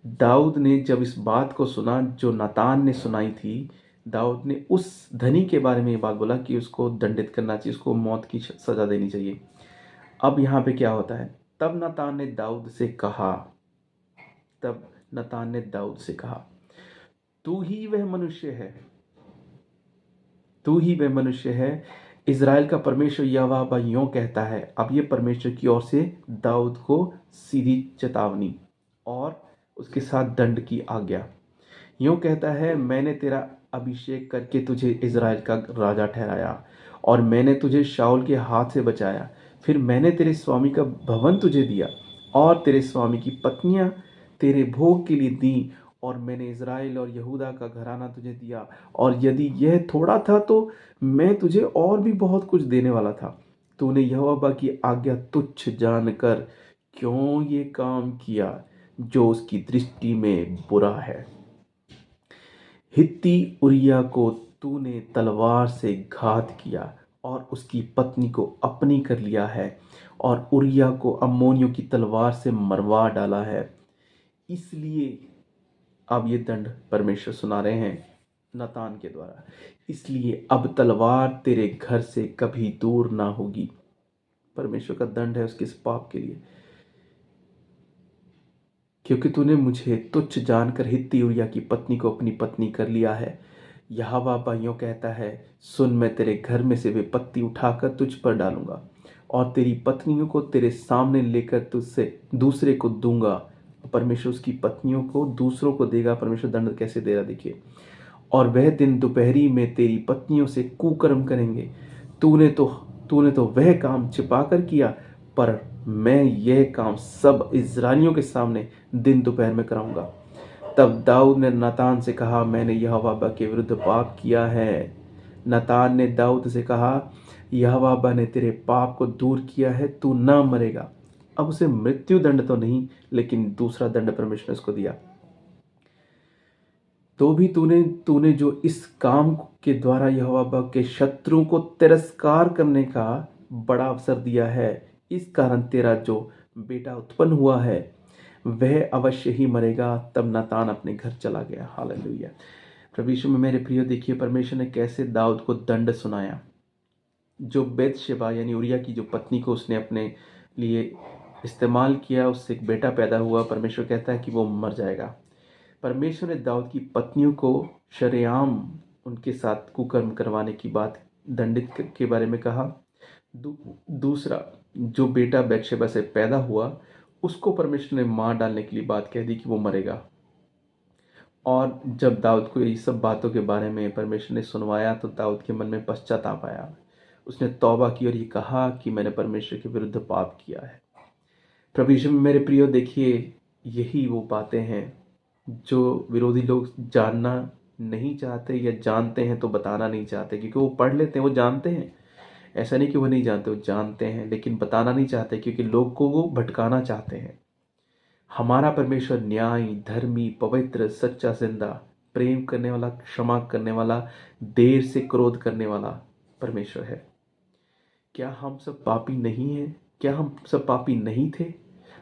दाऊद ने जब इस बात को सुना जो नातान ने सुनाई थी, दाऊद ने उस धनी के बारे में ये बात बोला कि उसको दंडित करना चाहिए, उसको मौत की सजा देनी चाहिए। अब यहाँ पे क्या होता है? तब नातान ने दाऊद से कहा, तू ही वह मनुष्य है। इज़राइल का परमेश्वर यहोवा यों कहता है। अब ये परमेश्वर की ओर से दाऊद को सीधी चेतावनी और उसके साथ दंड की आज्ञा। यूं कहता है, मैंने तेरा अभिषेक करके तुझे इज़राइल का राजा ठहराया, और मैंने तुझे शाऊल के हाथ से बचाया। फिर मैंने तेरे स्वामी का भवन तुझे दिया, और तेरे स्वामी की पत्नियां तेरे भोग के लिए दी, और मैंने इज़राइल और यहूदा का घराना तुझे दिया। और यदि यह थोड़ा था तो मैं तुझे और भी बहुत कुछ देने वाला था। तूने यहोवा की आज्ञा तुच्छ जानकर क्यों ये काम किया, जो उसकी दृष्टि में बुरा है? हित्ती उरिया को तूने तलवार से घात किया, और उसकी पत्नी को अपनी कर लिया है, और उरिया को अम्मोनियों की तलवार से मरवा डाला है। इसलिए अब ये दंड परमेश्वर सुना रहे हैं नातान के द्वारा। इसलिए अब तलवार तेरे घर से कभी दूर ना होगी। परमेश्वर का दंड है उसके इस पाप के लिए, क्योंकि तूने मुझे तुच्छ जानकर हित्ती उरिया की पत्नी को अपनी पत्नी कर लिया है। यहोवा यों कहता है, सुन, मैं तेरे घर में से विपत्ति उठाकर तुझ पर डालूंगा, और तेरी पत्नियों को तेरे सामने लेकर तुझसे दूसरे को दूंगा। परमेश्वर उसकी पत्नियों को दूसरों को देगा। परमेश्वर दंड कैसे दे रहा देखिए। और वह दिन दोपहरी में तेरी पत्नियों से कुकर्म करेंगे। तूने तो वह काम छिपा कर किया, पर मैं यह काम सब इज़राइलियों के सामने दिन दोपहर में कराऊंगा। तब दाऊद ने नातान से कहा, मैंने यहोवा के विरुद्ध पाप किया है। नातान ने दाऊद से कहा, यहोवा ने तेरे पाप को दूर किया है, तू ना मरेगा। अब उसे मृत्यु दंड तो नहीं, लेकिन दूसरा दंड परमेश्वर ने उसको दिया। तो भी तूने जो इस काम के द्वारा यहोवा के शत्रुओं को तिरस्कार करने का बड़ा अवसर दिया है, इस कारण तेरा जो बेटा उत्पन्न हुआ है वह अवश्य ही मरेगा। तब नातान अपने घर चला गया। हालेलुया। प्रभु यीशु में मेरे प्रिय, देखिए परमेश्वर ने कैसे दाऊद को दंड सुनाया। जो बेतशेबा यानी उरिया की जो पत्नी को उसने अपने लिए इस्तेमाल किया, उससे एक बेटा पैदा हुआ। परमेश्वर कहता है कि वो मर जाएगा। परमेश्वर ने दाऊद की पत्नियों को शरेआम उनके साथ कुकर्म करवाने की बात दंडित के बारे में कहा। दूसरा, जो बेटा बेतशेबा से पैदा हुआ उसको परमेश्वर ने मार डालने के लिए बात कह दी कि वो मरेगा। और जब दाऊद को ये सब बातों के बारे में परमेश्वर ने सुनवाया तो दाऊद के मन में पश्चाताप आया। उसने तौबा की और ये कहा कि मैंने परमेश्वर के विरुद्ध पाप किया है। प्रभु यीशु में मेरे प्रियो, देखिए यही वो बातें हैं जो विरोधी लोग जानना नहीं चाहते या जानते हैं तो बताना नहीं चाहते, क्योंकि वो पढ़ लेते हैं, वो जानते हैं। ऐसा नहीं कि वो नहीं जानते, वो जानते हैं लेकिन बताना नहीं चाहते, क्योंकि लोग को वो भटकाना चाहते हैं। हमारा परमेश्वर न्यायी, धर्मी, पवित्र, सच्चा, जिंदा, प्रेम करने वाला, क्षमा करने वाला, देर से क्रोध करने वाला परमेश्वर है। क्या हम सब पापी नहीं हैं? क्या हम सब पापी नहीं थे?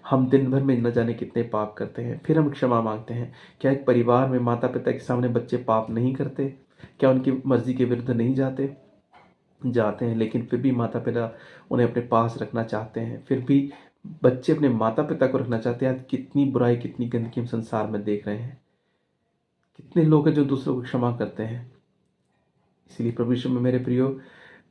हम दिन भर में न जाने कितने पाप करते हैं, फिर हम क्षमा मांगते हैं। क्या एक परिवार में माता पिता के सामने बच्चे पाप नहीं करते? क्या उनकी मर्जी के विरुद्ध नहीं जाते? जाते हैं, लेकिन फिर भी माता पिता उन्हें अपने पास रखना चाहते हैं। फिर भी बच्चे अपने माता पिता को रखना चाहते हैं। कितनी बुराई, कितनी गंदगी हम संसार में देख रहे हैं। कितने लोग हैं जो दूसरों को क्षमा करते हैं। इसीलिए प्रभु यीशु में मेरे प्रियो,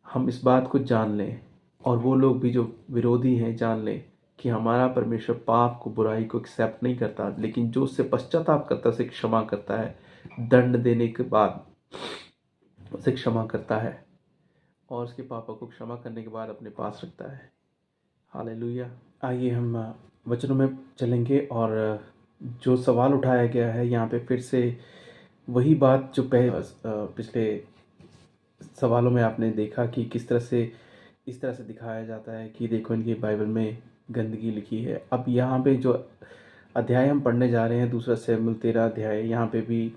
हम इस बात को जान लें, और वो लोग भी जो विरोधी हैं जान लें कि हमारा परमेश्वर पाप को, बुराई को एक्सेप्ट नहीं करता, लेकिन जो उससे पश्चाताप करता है उसे क्षमा करता है। दंड देने के बाद उसे क्षमा करता है और उसके पापों को क्षमा करने के बाद अपने पास रखता है। हालेलुया। आइए हम वचनों में चलेंगे, और जो सवाल उठाया गया है यहाँ पे फिर से वही बात जो पिछले सवालों में आपने देखा कि किस तरह से इस तरह से दिखाया जाता है कि देखो इनकी बाइबल में गंदगी लिखी है। अब यहाँ पे जो अध्याय हम पढ़ने जा रहे हैं, दूसरा शमूएल 13 अध्याय, यहाँ पे भी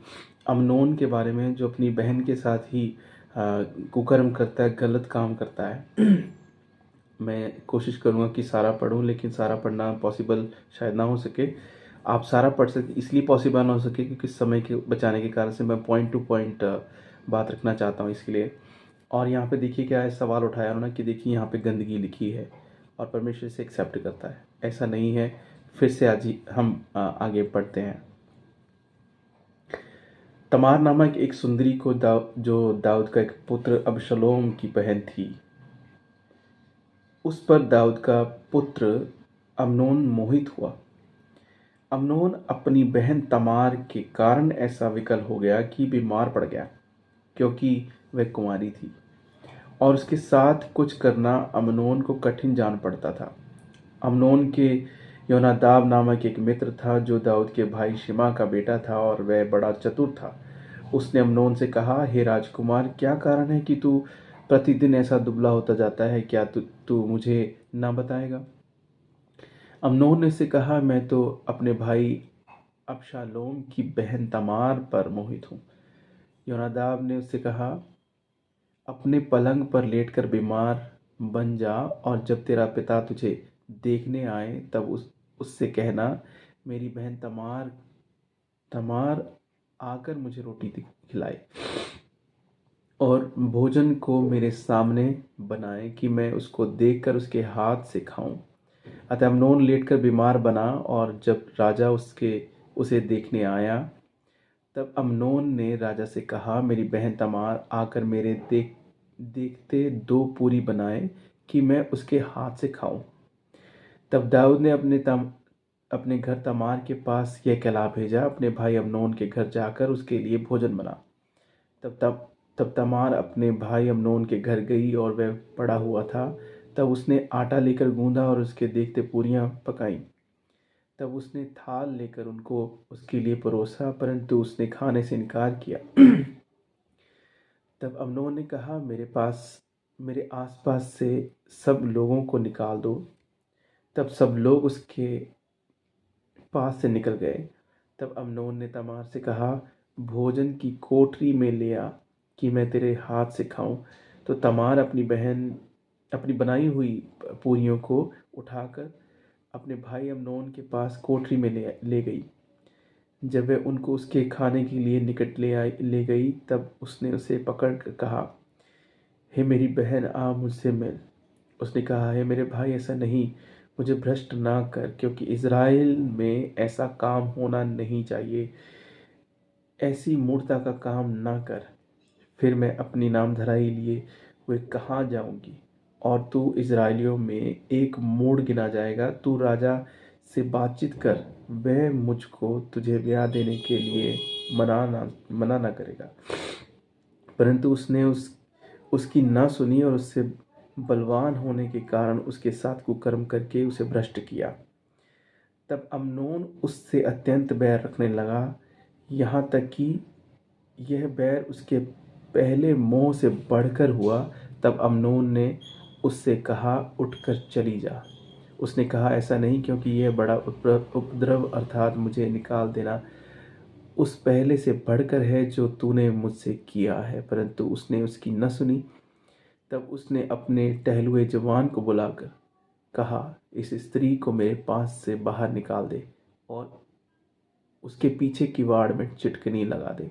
अमनोन के बारे में, जो अपनी बहन के साथ ही कुकर्म करता है, गलत काम करता है। मैं कोशिश करूँगा कि सारा पढूं, लेकिन सारा पढ़ना पॉसिबल शायद ना हो सके। आप सारा पढ़ सकते, इसलिए पॉसिबल ना हो सके क्योंकि समय के बचाने के कारण से मैं पॉइंट टू पॉइंट बात रखना चाहता हूँ, इसके लिए। और यहाँ पे देखिए क्या है, सवाल उठाया उन्होंने कि देखिए यहाँ पे गंदगी लिखी है और परमेश्वर इसे एक्सेप्ट करता है। ऐसा नहीं है। फिर से आज ही हम आगे पढ़ते हैं। तमार नामक एक सुंदरी को जो दाऊद का एक पुत्र अबशलोम की बहन थी, उस पर दाऊद का पुत्र अमनोन मोहित हुआ। अमनोन अपनी बहन तमार के कारण ऐसा विकल हो गया कि बीमार पड़ गया, क्योंकि वह कुंवारी थी, और उसके साथ कुछ करना अमनोन को कठिन जान पड़ता था। अमनोन के योनादाब नामक एक मित्र था, जो दाऊद के भाई शिमा का बेटा था, और वह बड़ा चतुर था। उसने अमनोन से कहा, हे राजकुमार, क्या कारण है कि तू प्रतिदिन ऐसा दुबला होता जाता है? क्या तू मुझे ना बताएगा? अमनोन ने उससे कहा, मैं तो अपने भाई अबशालोम की बहन तमार पर मोहित हूँ। योनादाब ने उससे कहा, अपने पलंग पर लेटकर बीमार बन जा, और जब तेरा पिता तुझे देखने आए तब उससे कहना, मेरी बहन तमार तमार आकर मुझे रोटी खिलाए और भोजन को मेरे सामने बनाए कि मैं उसको देखकर उसके हाथ से खाऊं। अतः अमनोन लेटकर बीमार बना, और जब राजा उसे देखने आया तब अमनोन ने राजा से कहा, मेरी बहन तमार आकर मेरे देखते 2 पूरी बनाए कि मैं उसके हाथ से खाऊं। तब दाऊद ने अपने घर तमार के पास यह कहला भेजा, अपने भाई अमनोन के घर जाकर उसके लिए भोजन बना। तब तब तब तमार अपने भाई अमनोन के घर गई, और वह पड़ा हुआ था। तब उसने आटा लेकर गूंदा और उसके देखते पूरियां पकाईं। तब उसने थाल लेकर उनको उसके लिए परोसा, परंतु उसने खाने से इनकार किया। तब अमनोन ने कहा, मेरे आसपास से सब लोगों को निकाल दो। तब सब लोग उसके पास से निकल गए। तब अमनोन ने तमार से कहा, भोजन की कोठरी में ले आ कि मैं तेरे हाथ से खाऊं। तो तमार अपनी बनाई हुई पूरियों को उठाकर अपने भाई अमनोन के पास कोठरी में ले गई। जब वह उनको उसके खाने के लिए निकट ले गई, तब उसने उसे पकड़ कर कहा, हे मेरी बहन, आ मुझसे मिल। उसने कहा, हे मेरे भाई, ऐसा नहीं, मुझे भ्रष्ट ना कर, क्योंकि इज़राइल में ऐसा काम होना नहीं चाहिए। ऐसी मूर्खता का काम ना कर। फिर मैं अपनी नामधराई लिए हुए कहाँ जाऊंगी, और तू इज़राइलियों में एक मूढ़ गिना जाएगा। तू राजा से बातचीत कर, वह मुझको तुझे ब्याह देने के लिए मना ना करेगा। परंतु उसने उसकी ना सुनी, और उससे बलवान होने के कारण उसके साथ कुकर्म करके उसे भ्रष्ट किया। तब अमनोन उससे अत्यंत बैर रखने लगा, यहाँ तक कि यह बैर उसके पहले मोह से बढ़कर हुआ। तब अम्नोन ने उससे कहा, उठकर चली जा। उसने कहा, ऐसा नहीं, क्योंकि यह बड़ा उपद्रव अर्थात मुझे निकाल देना उस पहले से बढ़कर है जो तूने मुझसे किया है। परंतु उसने उसकी न सुनी। तब उसने अपने टहलुए जवान को बुलाकर कहा, इस स्त्री को मेरे पास से बाहर निकाल दे और उसके पीछे किवाड़ में चिटकनी लगा दे।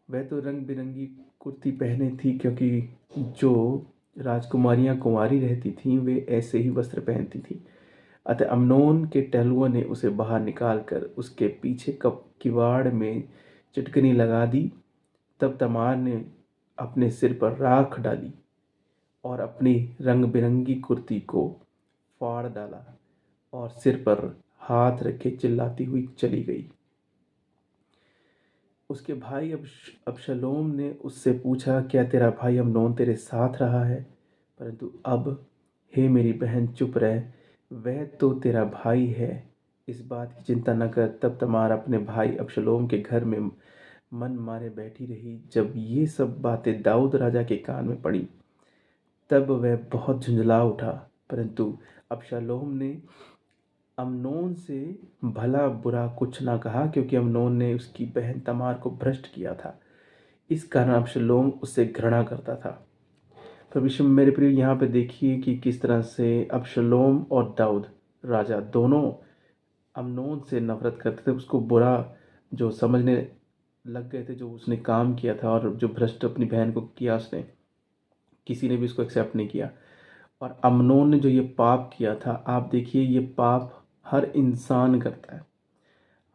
वह तो रंग बिरंगी कुर्ती पहने थी, क्योंकि जो राजकुमारियां कुंवारी रहती थीं वे ऐसे ही वस्त्र पहनती थीं। अतः अम्नोन के टहलुओं ने उसे बाहर निकालकर उसके पीछे किवाड़ में चिटकनी लगा दी। तब तमार ने अपने सिर पर राख डाली और अपनी रंग बिरंगी कुर्ती को फाड़ डाला और सिर पर हाथ रखे चिल्लाती हुई चली गई। उसके भाई अबशलोम ने उससे पूछा, क्या तेरा भाई अम्नोन तेरे साथ रहा है? परंतु अब हे मेरी बहन, चुप रह, वह तो तेरा भाई है, इस बात की चिंता न कर। तब तमार अपने भाई अबशलोम के घर में मन मारे बैठी रही। जब ये सब बातें दाऊद राजा के कान में पड़ी तब वह बहुत झुंझला उठा। परंतु अबशालोम ने अम्नोन से भला बुरा कुछ ना कहा, क्योंकि अम्नोन ने उसकी बहन तमार को भ्रष्ट किया था। इस कारण अबशालोम उससे घृणा करता था। तो विश्व में मेरे प्रिय, यहाँ पे देखिए कि किस तरह से अबशालोम और दाऊद राजा दोनों अम्नोन से नफरत करते थे, उसको बुरा जो समझने लग गए थे जो उसने काम किया था, और जो भ्रष्ट अपनी बहन को किया उसने, किसी ने भी उसको एक्सेप्ट नहीं किया। और अम्नोन ने जो ये पाप किया था, आप देखिए ये पाप हर इंसान करता है।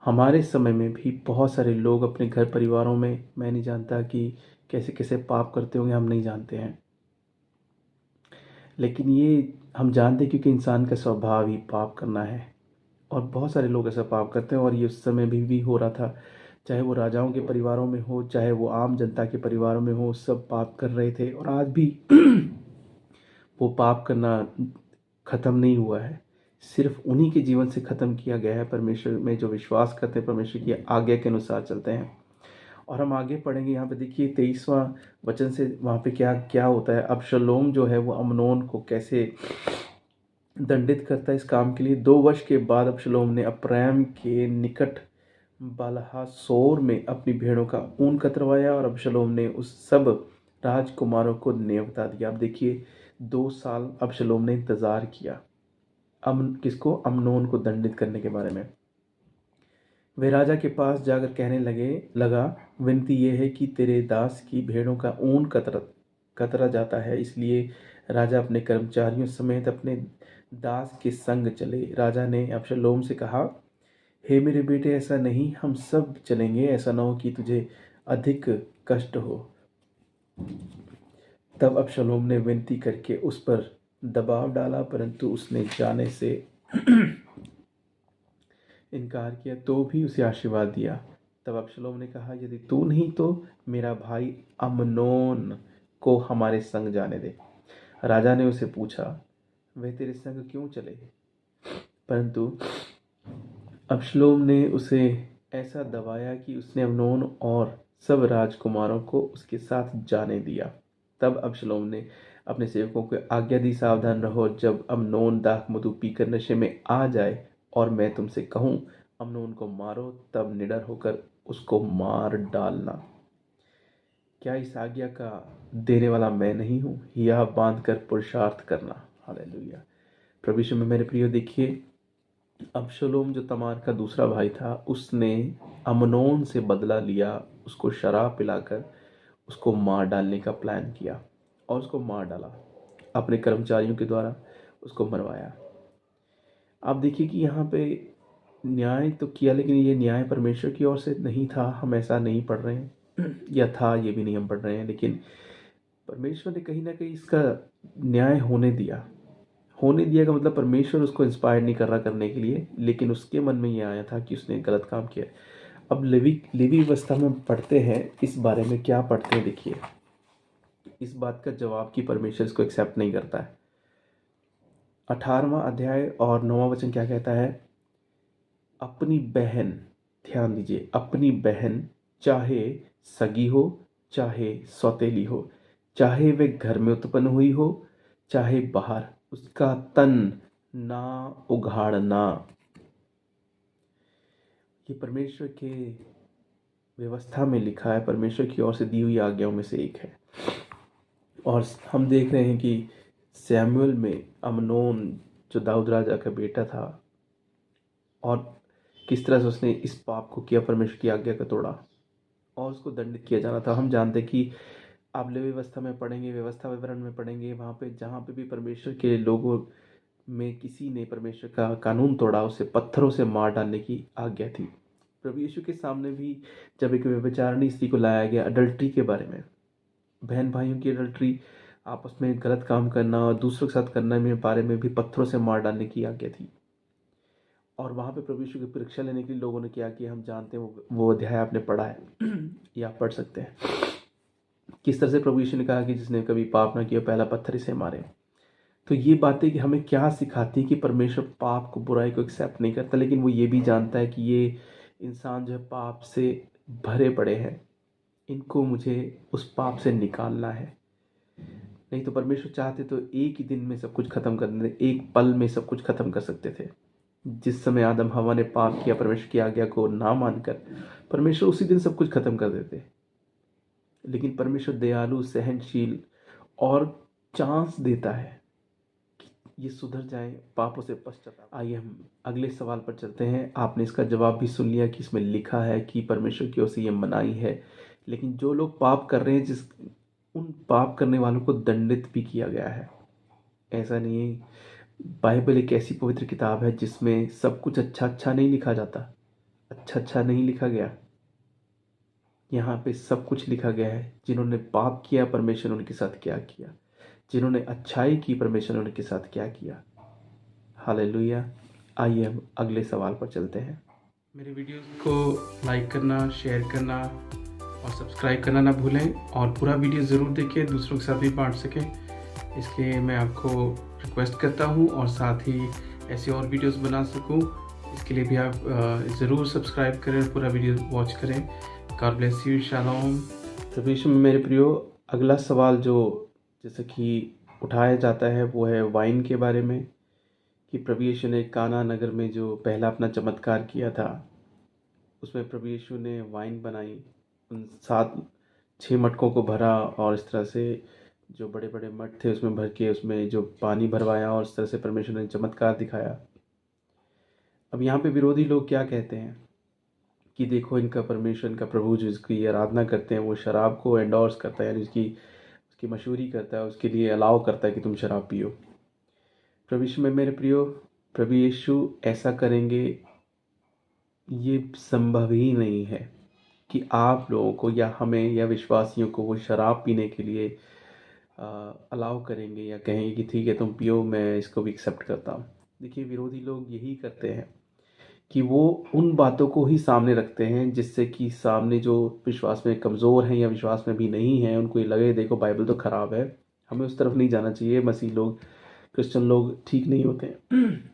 हमारे समय में भी बहुत सारे लोग अपने घर परिवारों में, मैं नहीं जानता कि कैसे कैसे पाप करते होंगे, हम नहीं जानते हैं, लेकिन ये हम जानते हैं क्योंकि इंसान का स्वभाव ही पाप करना है। और बहुत सारे लोग ऐसा पाप करते हैं, और ये उस समय भी हो रहा था, चाहे वो राजाओं के परिवारों में हो, चाहे वो आम जनता के परिवारों में हो, सब पाप कर रहे थे। और आज भी वो पाप करना ख़त्म नहीं हुआ है, सिर्फ उन्हीं के जीवन से ख़त्म किया गया है। परमेश्वर में जो विश्वास करते हैं, परमेश्वर की आज्ञा के अनुसार चलते हैं। और हम आगे पढ़ेंगे, यहाँ पे देखिए 23वां वचन से वहाँ पे क्या क्या होता है। अबशलोम जो है वो अम्नोन को कैसे दंडित करता है इस काम के लिए। 2 वर्ष के बाद अबशलोम ने अप्रैम के निकट बालहासोर में अपनी भेड़ों का ऊन कतरवाया, और अबशलोम ने उस सब राजकुमारों को न्योता दिया। अब देखिए 2 साल अबशलोम ने इंतज़ार किया किसको, अम्नोन को दंडित करने के बारे में। वे राजा के पास जाकर कहने लगा, विनती यह है कि तेरे दास की भेड़ों का ऊन कतरा जाता है, इसलिए राजा अपने कर्मचारियों समेत अपने दास के संग चले। राजा ने अबशलोम से कहा, हे मेरे बेटे, ऐसा नहीं, हम सब चलेंगे, ऐसा न हो कि तुझे अधिक कष्ट हो। तब अबशलोम ने विनती करके उस पर दबाव डाला, परंतु उसने जाने से इनकार किया, तो भी उसे आशीर्वाद दिया। तब अबशलोम ने कहा, यदि तू नहीं तो मेरा भाई अम्नोन को हमारे संग जाने दे। राजा ने उसे पूछा, वह तेरे संग क्यों चले? परंतु अबशलोम ने उसे ऐसा दबाया कि उसने अम्नोन और सब राजकुमारों को उसके साथ जाने दिया। तब अबशलोम ने अपने सेवकों को आज्ञा दी, सावधान रहो, जब अम्नोन दाखमधु पीकर नशे में आ जाए और मैं तुमसे कहूँ अम्नोन को मारो, तब निडर होकर उसको मार डालना। क्या इस आज्ञा का देने वाला मैं नहीं हूँ? यह बांध कर पुरुषार्थ करना। हालेलुया। प्रभु यीशु में मेरे प्रियो, देखिए अबशलोम जो तमार का दूसरा भाई था, उसने अम्नोन से बदला लिया, उसको शराब पिलाकर उसको मार डालने का प्लान किया और उसको मार डाला, अपने कर्मचारियों के द्वारा उसको मरवाया। आप देखिए कि यहाँ पे न्याय तो किया, लेकिन ये न्याय परमेश्वर की ओर से नहीं था, हम ऐसा नहीं पढ़ रहे हैं, या था ये भी नहीं हम पढ़ रहे हैं, लेकिन परमेश्वर ने कहीं ना कहीं इसका न्याय होने दिया का मतलब परमेश्वर उसको इंस्पायर नहीं कर रहा करने के लिए, लेकिन उसके मन में ये आया था कि उसने गलत काम किया। अब लेवी अवस्था में पढ़ते हैं, इस बारे में क्या पढ़ते हैं, देखिए इस बात का जवाब कि परमेश्वर इसको एक्सेप्ट नहीं करता है। 18वां अध्याय और 9वां वचन क्या कहता है? अपनी बहन, ध्यान दीजिए, अपनी बहन चाहे सगी हो, चाहे सौतेली हो, चाहे वे घर में उत्पन्न हुई हो, चाहे बाहर, उसका तन ना उघाड़ना। ये परमेश्वर के व्यवस्था में लिखा है, परमेश्वर की ओर से दी हुई आज्ञाओं में से एक है। और हम देख रहे हैं कि सैमुअल में अमनोन जो दाऊद राजा का बेटा था, और किस तरह से उसने इस पाप को किया, परमेश्वर की आज्ञा का तोड़ा, और उसको दंडित किया जाना था। हम जानते कि आप लेवी व्यवस्था में पढ़ेंगे, व्यवस्था विवरण में पढ़ेंगे, वहाँ पे जहाँ पे भी परमेश्वर के लोगों में किसी ने परमेश्वर का कानून तोड़ा, उसे पत्थरों से मार डालने की आज्ञा थी। प्रभु यीशु के सामने भी जब एक व्यभिचारिणी स्त्री को लाया गया, अडल्ट्री के बारे में, बहन भाइयों की अडल्ट्री, आपस में गलत काम करना और दूसरों के साथ करने में बारे में भी पत्थरों से मार डालने की आज्ञा थी। और वहाँ पे प्रभु यीशु की परीक्षा लेने के लिए लोगों ने क्या किया, हम जानते हैं, वो अध्याय आपने पढ़ा है या आप पढ़ सकते हैं। किस तरह से प्रभु यीशु ने कहा कि जिसने कभी पाप ना किया पहला पत्थर इसे मारे। तो ये बातें कि हमें क्या सिखाती है कि परमेश्वर पाप को, बुराई को एक्सेप्ट नहीं करता, लेकिन वो ये भी जानता है कि ये इंसान जो है पाप से भरे पड़े हैं, इनको मुझे उस पाप से निकालना है। नहीं तो परमेश्वर चाहते तो एक ही दिन में सब कुछ खत्म कर देते, एक पल में सब कुछ खत्म कर सकते थे। जिस समय आदम हवा ने पाप किया, परमेश्वर की आज्ञा को ना मानकर, परमेश्वर उसी दिन सब कुछ खत्म कर देते। लेकिन परमेश्वर दयालु, सहनशील और चांस देता है कि ये सुधर जाए, पापों से पश्चाताप। आइए हम अगले सवाल पर चलते हैं। आपने इसका जवाब भी सुन लिया कि इसमें लिखा है कि परमेश्वर की ओर से ये मनाही है, लेकिन जो लोग पाप कर रहे हैं, उन पाप करने वालों को दंडित भी किया गया है। ऐसा नहीं है, बाइबल एक ऐसी पवित्र किताब है जिसमें सब कुछ अच्छा अच्छा नहीं लिखा जाता, अच्छा अच्छा नहीं लिखा गया। यहाँ पे सब कुछ लिखा गया है। जिन्होंने पाप किया, परमेश्वर ने उनके साथ क्या किया, जिन्होंने अच्छाई की, परमेश्वर ने उनके साथ क्या किया। हालेलुया। आइए हम अगले सवाल पर चलते हैं। मेरे वीडियोस को लाइक करना, शेयर करना और सब्सक्राइब करना ना भूलें, और पूरा वीडियो ज़रूर देखें, दूसरों के साथ भी बांट सकें, इसलिए मैं आपको रिक्वेस्ट करता हूँ। और साथ ही ऐसे और वीडियोस बना सकूँ, इसके लिए भी आप ज़रूर सब्सक्राइब करें, पूरा वीडियो वॉच करें। God bless you. शालोम। प्रभु यीशु में मेरे प्रियो, अगला सवाल जो जैसे कि उठाया जाता है वो है वाइन के बारे में, कि प्रभु यीशु ने काना नगर में जो पहला अपना चमत्कार किया था, उसमें प्रभु यीशु ने वाइन बनाई, उन 6 मटकों को भरा, और इस तरह से जो बड़े बड़े मट थे उसमें भर के उसमें जो पानी भरवाया, और इस तरह से परमेश्वर ने चमत्कार दिखाया। अब यहाँ पे विरोधी लोग क्या कहते हैं कि देखो, इनका परमेश्वर, इनका प्रभु जो इसकी आराधना करते हैं, वो शराब को एंडोर्स करता है, यानी उसकी मशहूरी करता है, उसके लिए अलाउ करता है कि तुम शराब पियो। प्रभु यीशु में मेरे प्रियो, प्रभु यीशु ऐसा करेंगे, ये संभव ही नहीं है कि आप लोगों को या हमें या विश्वासियों को वो शराब पीने के लिए अलाउ करेंगे या कहेंगे कि ठीक है तुम पियो, मैं इसको भी एक्सेप्ट करता हूँ। देखिए, विरोधी लोग यही करते हैं कि वो उन बातों को ही सामने रखते हैं जिससे कि सामने जो विश्वास में कमज़ोर हैं या विश्वास में भी नहीं हैं, उनको ये लगे देखो बाइबल तो ख़राब है, हमें उस तरफ नहीं जाना चाहिए, मसीह लोग, क्रिश्चियन लोग ठीक नहीं होते हैं,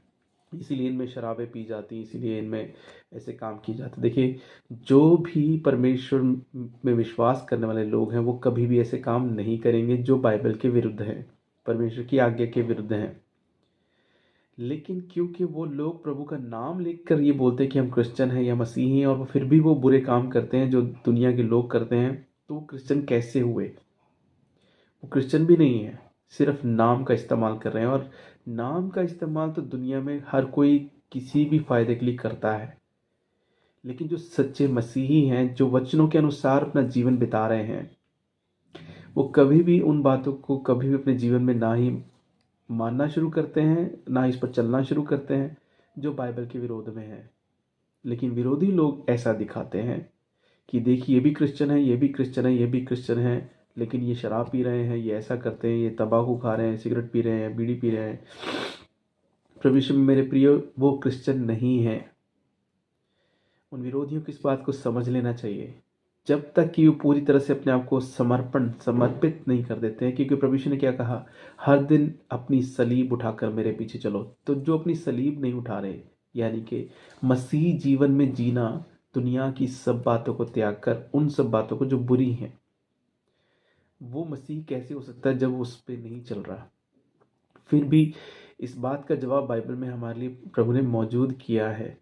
इसीलिए इनमें शराबें पी जाती हैं, इसीलिए इनमें ऐसे काम किए जाते। देखिए, जो भी परमेश्वर में विश्वास करने वाले लोग हैं वो कभी भी ऐसे काम नहीं करेंगे जो बाइबल के विरुद्ध हैं, परमेश्वर की आज्ञा के विरुद्ध हैं। लेकिन क्योंकि वो लोग प्रभु का नाम लेकर ये बोलते हैं कि हम क्रिश्चियन हैं या मसीही हैं, और वो फिर भी वो बुरे काम करते हैं जो दुनिया के लोग करते हैं, तो वो क्रिश्चियन कैसे हुए? वो क्रिश्चियन भी नहीं है, सिर्फ नाम का इस्तेमाल कर रहे हैं, और नाम का इस्तेमाल तो दुनिया में हर कोई किसी भी फायदे के लिए करता है। लेकिन जो सच्चे मसीही हैं, जो वचनों के अनुसार अपना जीवन बिता रहे हैं, वो कभी भी उन बातों को कभी भी अपने जीवन में ना ही मानना शुरू करते हैं, ना इस पर चलना शुरू करते हैं जो बाइबल के विरोध में है। लेकिन विरोधी लोग ऐसा दिखाते हैं कि देखिए, ये भी क्रिश्चियन है, ये भी क्रिश्चियन है, ये भी क्रिश्चियन है, लेकिन ये शराब पी रहे हैं, ये ऐसा करते हैं, ये तंबाकू खा रहे हैं, सिगरेट पी रहे हैं, बीड़ी पी रहे हैं। प्रभु यीशु में मेरे प्रियो, वो क्रिश्चियन नहीं है। उन विरोधियों की इस बात को समझ लेना चाहिए, जब तक कि वो पूरी तरह से अपने आप को समर्पित नहीं कर देते हैं। क्योंकि प्रभु यीशु ने क्या कहा, हर दिन अपनी सलीब उठाकर मेरे पीछे चलो। तो जो अपनी सलीब नहीं उठा रहे, यानी कि मसीह जीवन में जीना दुनिया की सब बातों को त्याग कर उन सब बातों को जो बुरी हैं, वो मसीह कैसे हो सकता है जब वो उस पर नहीं चल रहा। फिर भी इस बात का जवाब बाइबल में हमारे लिए प्रभु ने मौजूद किया है।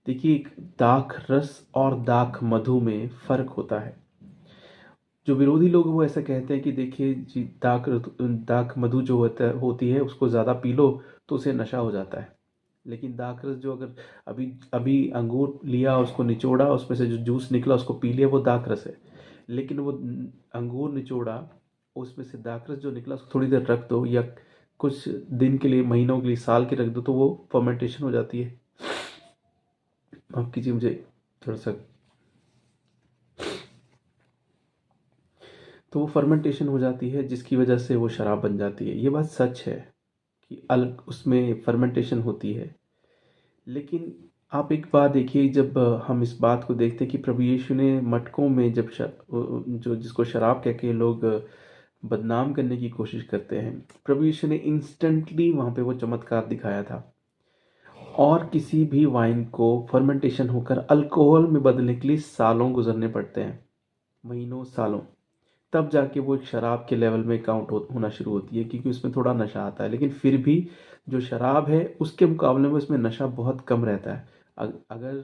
देखिए, एक दाख रस और दाख मधु में फर्क होता है। जो विरोधी लोग वो ऐसा कहते हैं कि देखिए जी, दाख मधु जो होती है उसको ज़्यादा पी लो तो उसे नशा हो जाता है। लेकिन दाख रस जो अगर अभी अभी अंगूर लिया, उसको निचोड़ा, उसमें से जो जूस निकला उसको पी लिया, वो दाख रस है। लेकिन वो अंगूर निचोड़ा, उसमें से दाख रस जो निकला उसको थोड़ी देर रख दो, या कुछ दिन के लिए, महीनों के लिए, साल के रख दो, तो वो फर्मेंटेशन हो जाती है। माफ कीजिए, मुझे थोड़ा सा, तो वो फर्मेंटेशन हो जाती है जिसकी वजह से वो शराब बन जाती है। ये बात सच है कि अलग उसमें फर्मेंटेशन होती है। लेकिन आप एक बात देखिए, जब हम इस बात को देखते हैं कि प्रभु यीशु ने मटकों में जब जो जिसको शराब कह के लोग बदनाम करने की कोशिश करते हैं, प्रभु यीशु ने इंस्टेंटली वहाँ पे वो चमत्कार दिखाया था। और किसी भी वाइन को फर्मेंटेशन होकर अल्कोहल में बदलने के लिए सालों गुजरने पड़ते हैं, महीनों सालों, तब जाके वो एक शराब के लेवल में काउंट होना शुरू होती है, क्योंकि उसमें थोड़ा नशा आता है। लेकिन फिर भी जो शराब है उसके मुकाबले में उसमें नशा बहुत कम रहता है। अगर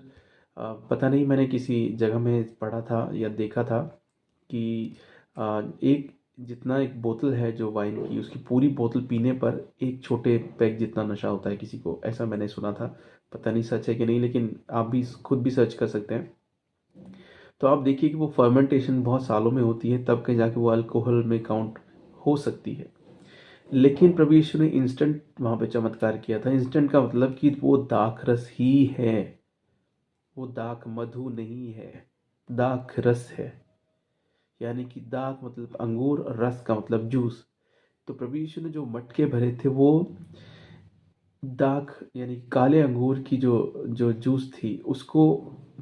पता नहीं, मैंने किसी जगह में पढ़ा था या देखा था कि एक जितना एक बोतल है जो वाइन की, उसकी पूरी बोतल पीने पर एक छोटे पैग जितना नशा होता है किसी को, ऐसा मैंने सुना था। पता नहीं सच है कि नहीं, लेकिन आप भी खुद भी सर्च कर सकते हैं। तो आप देखिए कि वो फर्मेंटेशन बहुत सालों में होती है, तब कहीं जाके वो अल्कोहल में काउंट हो सकती है। लेकिन प्रभु यीशु ने इंस्टेंट वहाँ पे चमत्कार किया था। इंस्टेंट का मतलब कि वो दाख रस ही है, वो दाख मधु नहीं है, दाख रस है। यानी कि दाख मतलब अंगूर और रस का मतलब जूस। तो प्रभु यीशु ने जो मटके भरे थे वो दाख यानी काले अंगूर की जो जो जूस थी उसको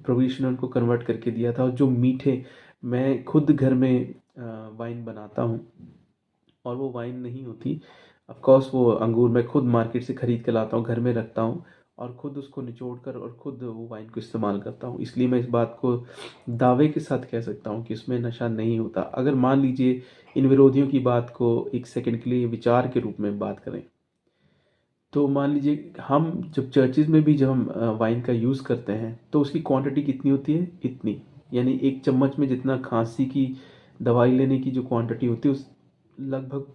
प्रभु यीशु ने उनको कन्वर्ट करके दिया था। और जो मीठे, मैं खुद घर में वाइन बनाता हूँ, और वो वाइन नहीं होती, ऑफ कोर्स वो अंगूर मैं खुद मार्केट से ख़रीद के लाता हूँ, घर में रखता हूँ, और ख़ुद उसको निचोड़ कर और ख़ुद वो वाइन को इस्तेमाल करता हूँ। इसलिए मैं इस बात को दावे के साथ कह सकता हूँ कि इसमें नशा नहीं होता। अगर मान लीजिए इन विरोधियों की बात को एक सेकंड के लिए विचार के रूप में बात करें, तो मान लीजिए हम जब चर्चिज़ में भी जब हम वाइन का यूज़ करते हैं तो उसकी क्वांटिटी कितनी होती है, इतनी, यानी एक चम्मच में जितना खांसी की दवाई लेने की जो क्वांटिटी होती है उस लगभग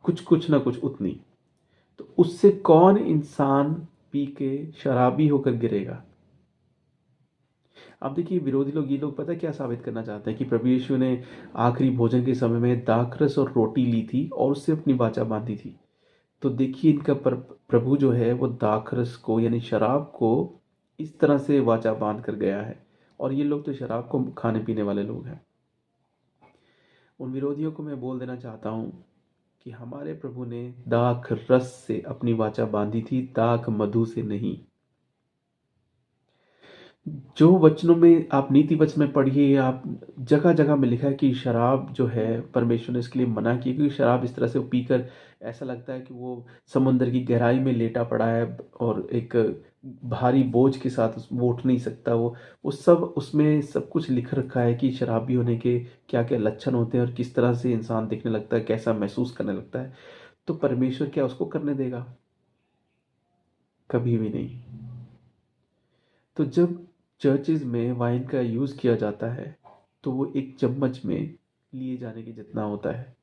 कुछ कुछ ना कुछ उतनी। तो उससे कौन इंसान पी के शराबी होकर गिरेगा। अब देखिए, विरोधी लोग, ये लोग पता क्या साबित करना चाहते हैं कि प्रभु यीशु ने आखिरी भोजन के समय में दाखरस और रोटी ली थी और उससे अपनी वाचा बांधी थी। तो देखिए, इनका प्रभु जो है वो दाखरस को यानी शराब को इस तरह से वाचा बांध कर गया है, और ये लोग तो शराब को खाने पीने वाले लोग हैं। उन विरोधियों को मैं बोल देना चाहता हूँ कि हमारे प्रभु ने दाख रस से अपनी वाचा बांधी थी, दाख मधु से नहीं। जो वचनों में आप नीति वचन में पढ़िए, आप जगह जगह में लिखा है कि शराब जो है परमेश्वर ने इसके लिए मना की, क्योंकि शराब इस तरह से पीकर ऐसा लगता है कि वो समुद्र की गहराई में लेटा पड़ा है और एक भारी बोझ के साथ वो उठ नहीं सकता। वो सब उसमें सब कुछ लिख रखा है कि शराबी होने के क्या क्या लक्षण होते हैं और किस तरह से इंसान दिखने लगता है, कैसा महसूस करने लगता है। तो परमेश्वर क्या उसको करने देगा? कभी भी नहीं। तो जब चर्चेज में वाइन का यूज़ किया जाता है तो वो एक चम्मच में लिए जाने के जितना होता है,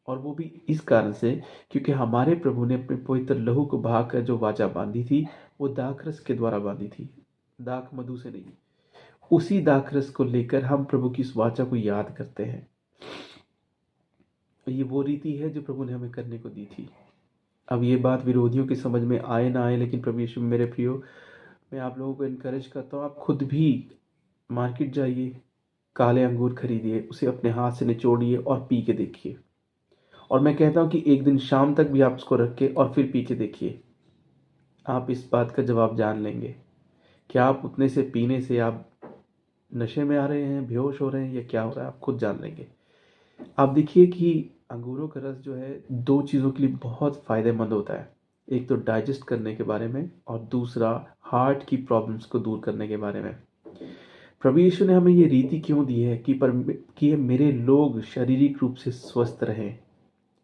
और वो भी इस कारण से क्योंकि हमारे प्रभु ने अपने पवित्र लहू को बहाकर जो वाचा बांधी थी वो दाखरस के द्वारा बांधी थी, दाख मधु से नहीं। उसी दाखरस को लेकर हम प्रभु की इस वाचा को याद करते हैं। ये वो रीति है जो प्रभु ने हमें करने को दी थी। अब ये बात विरोधियों की समझ में आए ना आए, लेकिन प्रभु यीशु मेरे प्रियो, मैं आप लोगों को इनकरेज करता हूँ, आप खुद भी मार्केट जाइए, काले अंगूर खरीदिए, उसे अपने हाथ से निचोड़िए और पी के देखिए। और मैं कहता हूँ कि एक दिन शाम तक भी आप उसको रख के और फिर पी के देखिए, आप इस बात का जवाब जान लेंगे कि आप उतने से पीने से आप नशे में आ रहे हैं, बेहोश हो रहे हैं, या क्या हो रहा है, आप खुद जान लेंगे। आप देखिए कि अंगूरों का रस जो है दो चीज़ों के लिए बहुत फ़ायदेमंद होता है। एक तो डाइजेस्ट करने के बारे में, और दूसरा हार्ट की प्रॉब्लम्स को दूर करने के बारे में। प्रभु यीशु ने हमें ये रीति क्यों दी है कि मेरे लोग शारीरिक रूप से स्वस्थ रहें।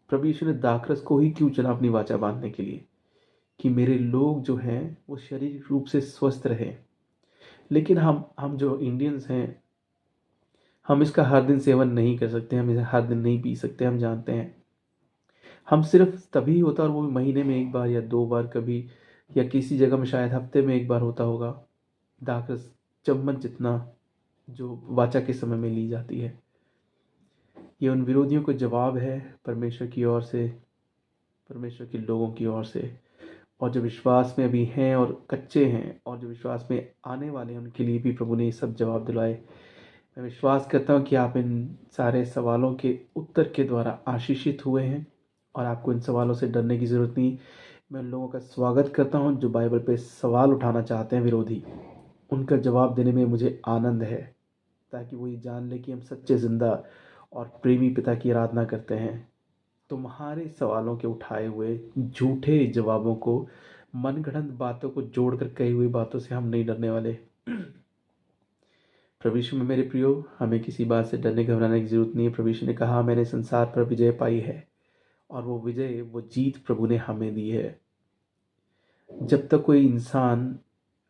प्रभु यीशु ने दाखरस को ही क्यों चुना अपनी वाचा बांधने के लिए, कि मेरे लोग जो हैं वो शारीरिक रूप से स्वस्थ रहें। लेकिन हम जो इंडियंस हैं, हम इसका हर दिन सेवन नहीं कर सकते, हम इसे हर दिन नहीं पी सकते। हम जानते हैं हम सिर्फ तभी होता, और वो भी महीने में एक बार या 2 बार कभी, या किसी जगह में शायद हफ्ते में एक बार होता होगा, दाखरस चम्मच जितना जो वाचा के समय में ली जाती है। ये उन विरोधियों को जवाब है परमेश्वर की ओर से, परमेश्वर के लोगों की ओर से। और जो विश्वास में अभी हैं और कच्चे हैं और जो विश्वास में आने वाले हैं, उनके लिए भी प्रभु ने ये सब जवाब दिलाए। मैं विश्वास करता हूँ कि आप इन सारे सवालों के उत्तर के द्वारा आशीषित हुए हैं और आपको इन सवालों से डरने की ज़रूरत नहीं। मैं उन लोगों का स्वागत करता हूँ जो बाइबल पे सवाल उठाना चाहते हैं, विरोधी। उनका जवाब देने में मुझे आनंद है, ताकि वो ये जान ले कि हम सच्चे, ज़िंदा और प्रेमी पिता की आराधना करते हैं। तुम्हारे सवालों के उठाए हुए झूठे जवाबों को, मनगढ़ंत बातों को जोड़कर कही हुई बातों से हम नहीं डरने वाले। प्रभु यीशु में मेरे प्रियो, हमें किसी बात से डरने घबराने की जरूरत नहीं है। प्रभु यीशु ने कहा, मैंने संसार पर विजय पाई है, और वो विजय, वो जीत प्रभु ने हमें दी है। जब तक कोई इंसान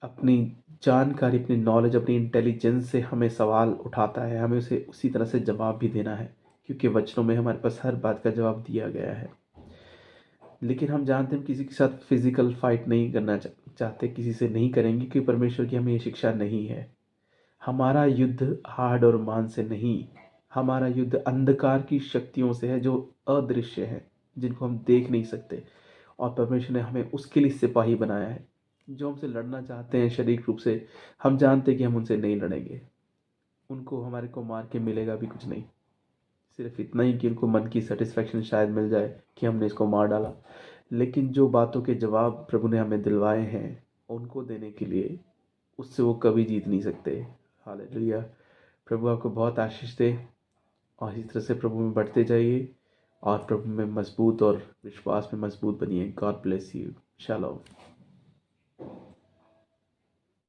अपनी जानकारी, अपनी नॉलेज, अपनी इंटेलिजेंस से हमें सवाल उठाता है, हमें उसे उसी तरह से जवाब भी देना है, क्योंकि वचनों में हमारे पास हर बात का जवाब दिया गया है। लेकिन हम जानते हैं, हम किसी के साथ फिजिकल फाइट नहीं करना चाहते, किसी से नहीं करेंगे, क्योंकि परमेश्वर की हमें ये शिक्षा नहीं है। हमारा युद्ध हाड़ और मांस से नहीं, हमारा युद्ध अंधकार की शक्तियों से है, जो अदृश्य है, जिनको हम देख नहीं सकते। और परमेश्वर ने हमें उसके लिए सिपाही बनाया है। जो हमसे लड़ना चाहते हैं शारीरिक रूप से, हम जानते हैं कि हम उनसे नहीं लड़ेंगे। उनको हमारे को मार के मिलेगा भी कुछ नहीं, सिर्फ इतना ही कि उनको मन की सेटिस्फेक्शन शायद मिल जाए कि हमने इसको मार डाला। लेकिन जो बातों के जवाब प्रभु ने हमें दिलवाए हैं, उनको देने के लिए, उससे वो कभी जीत नहीं सकते। हालेलुया। प्रभु आपको बहुत आशीष दे, और इस तरह से प्रभु में बढ़ते जाइए, और प्रभु में मजबूत और विश्वास में मजबूत बनिए। God bless you. शालोम।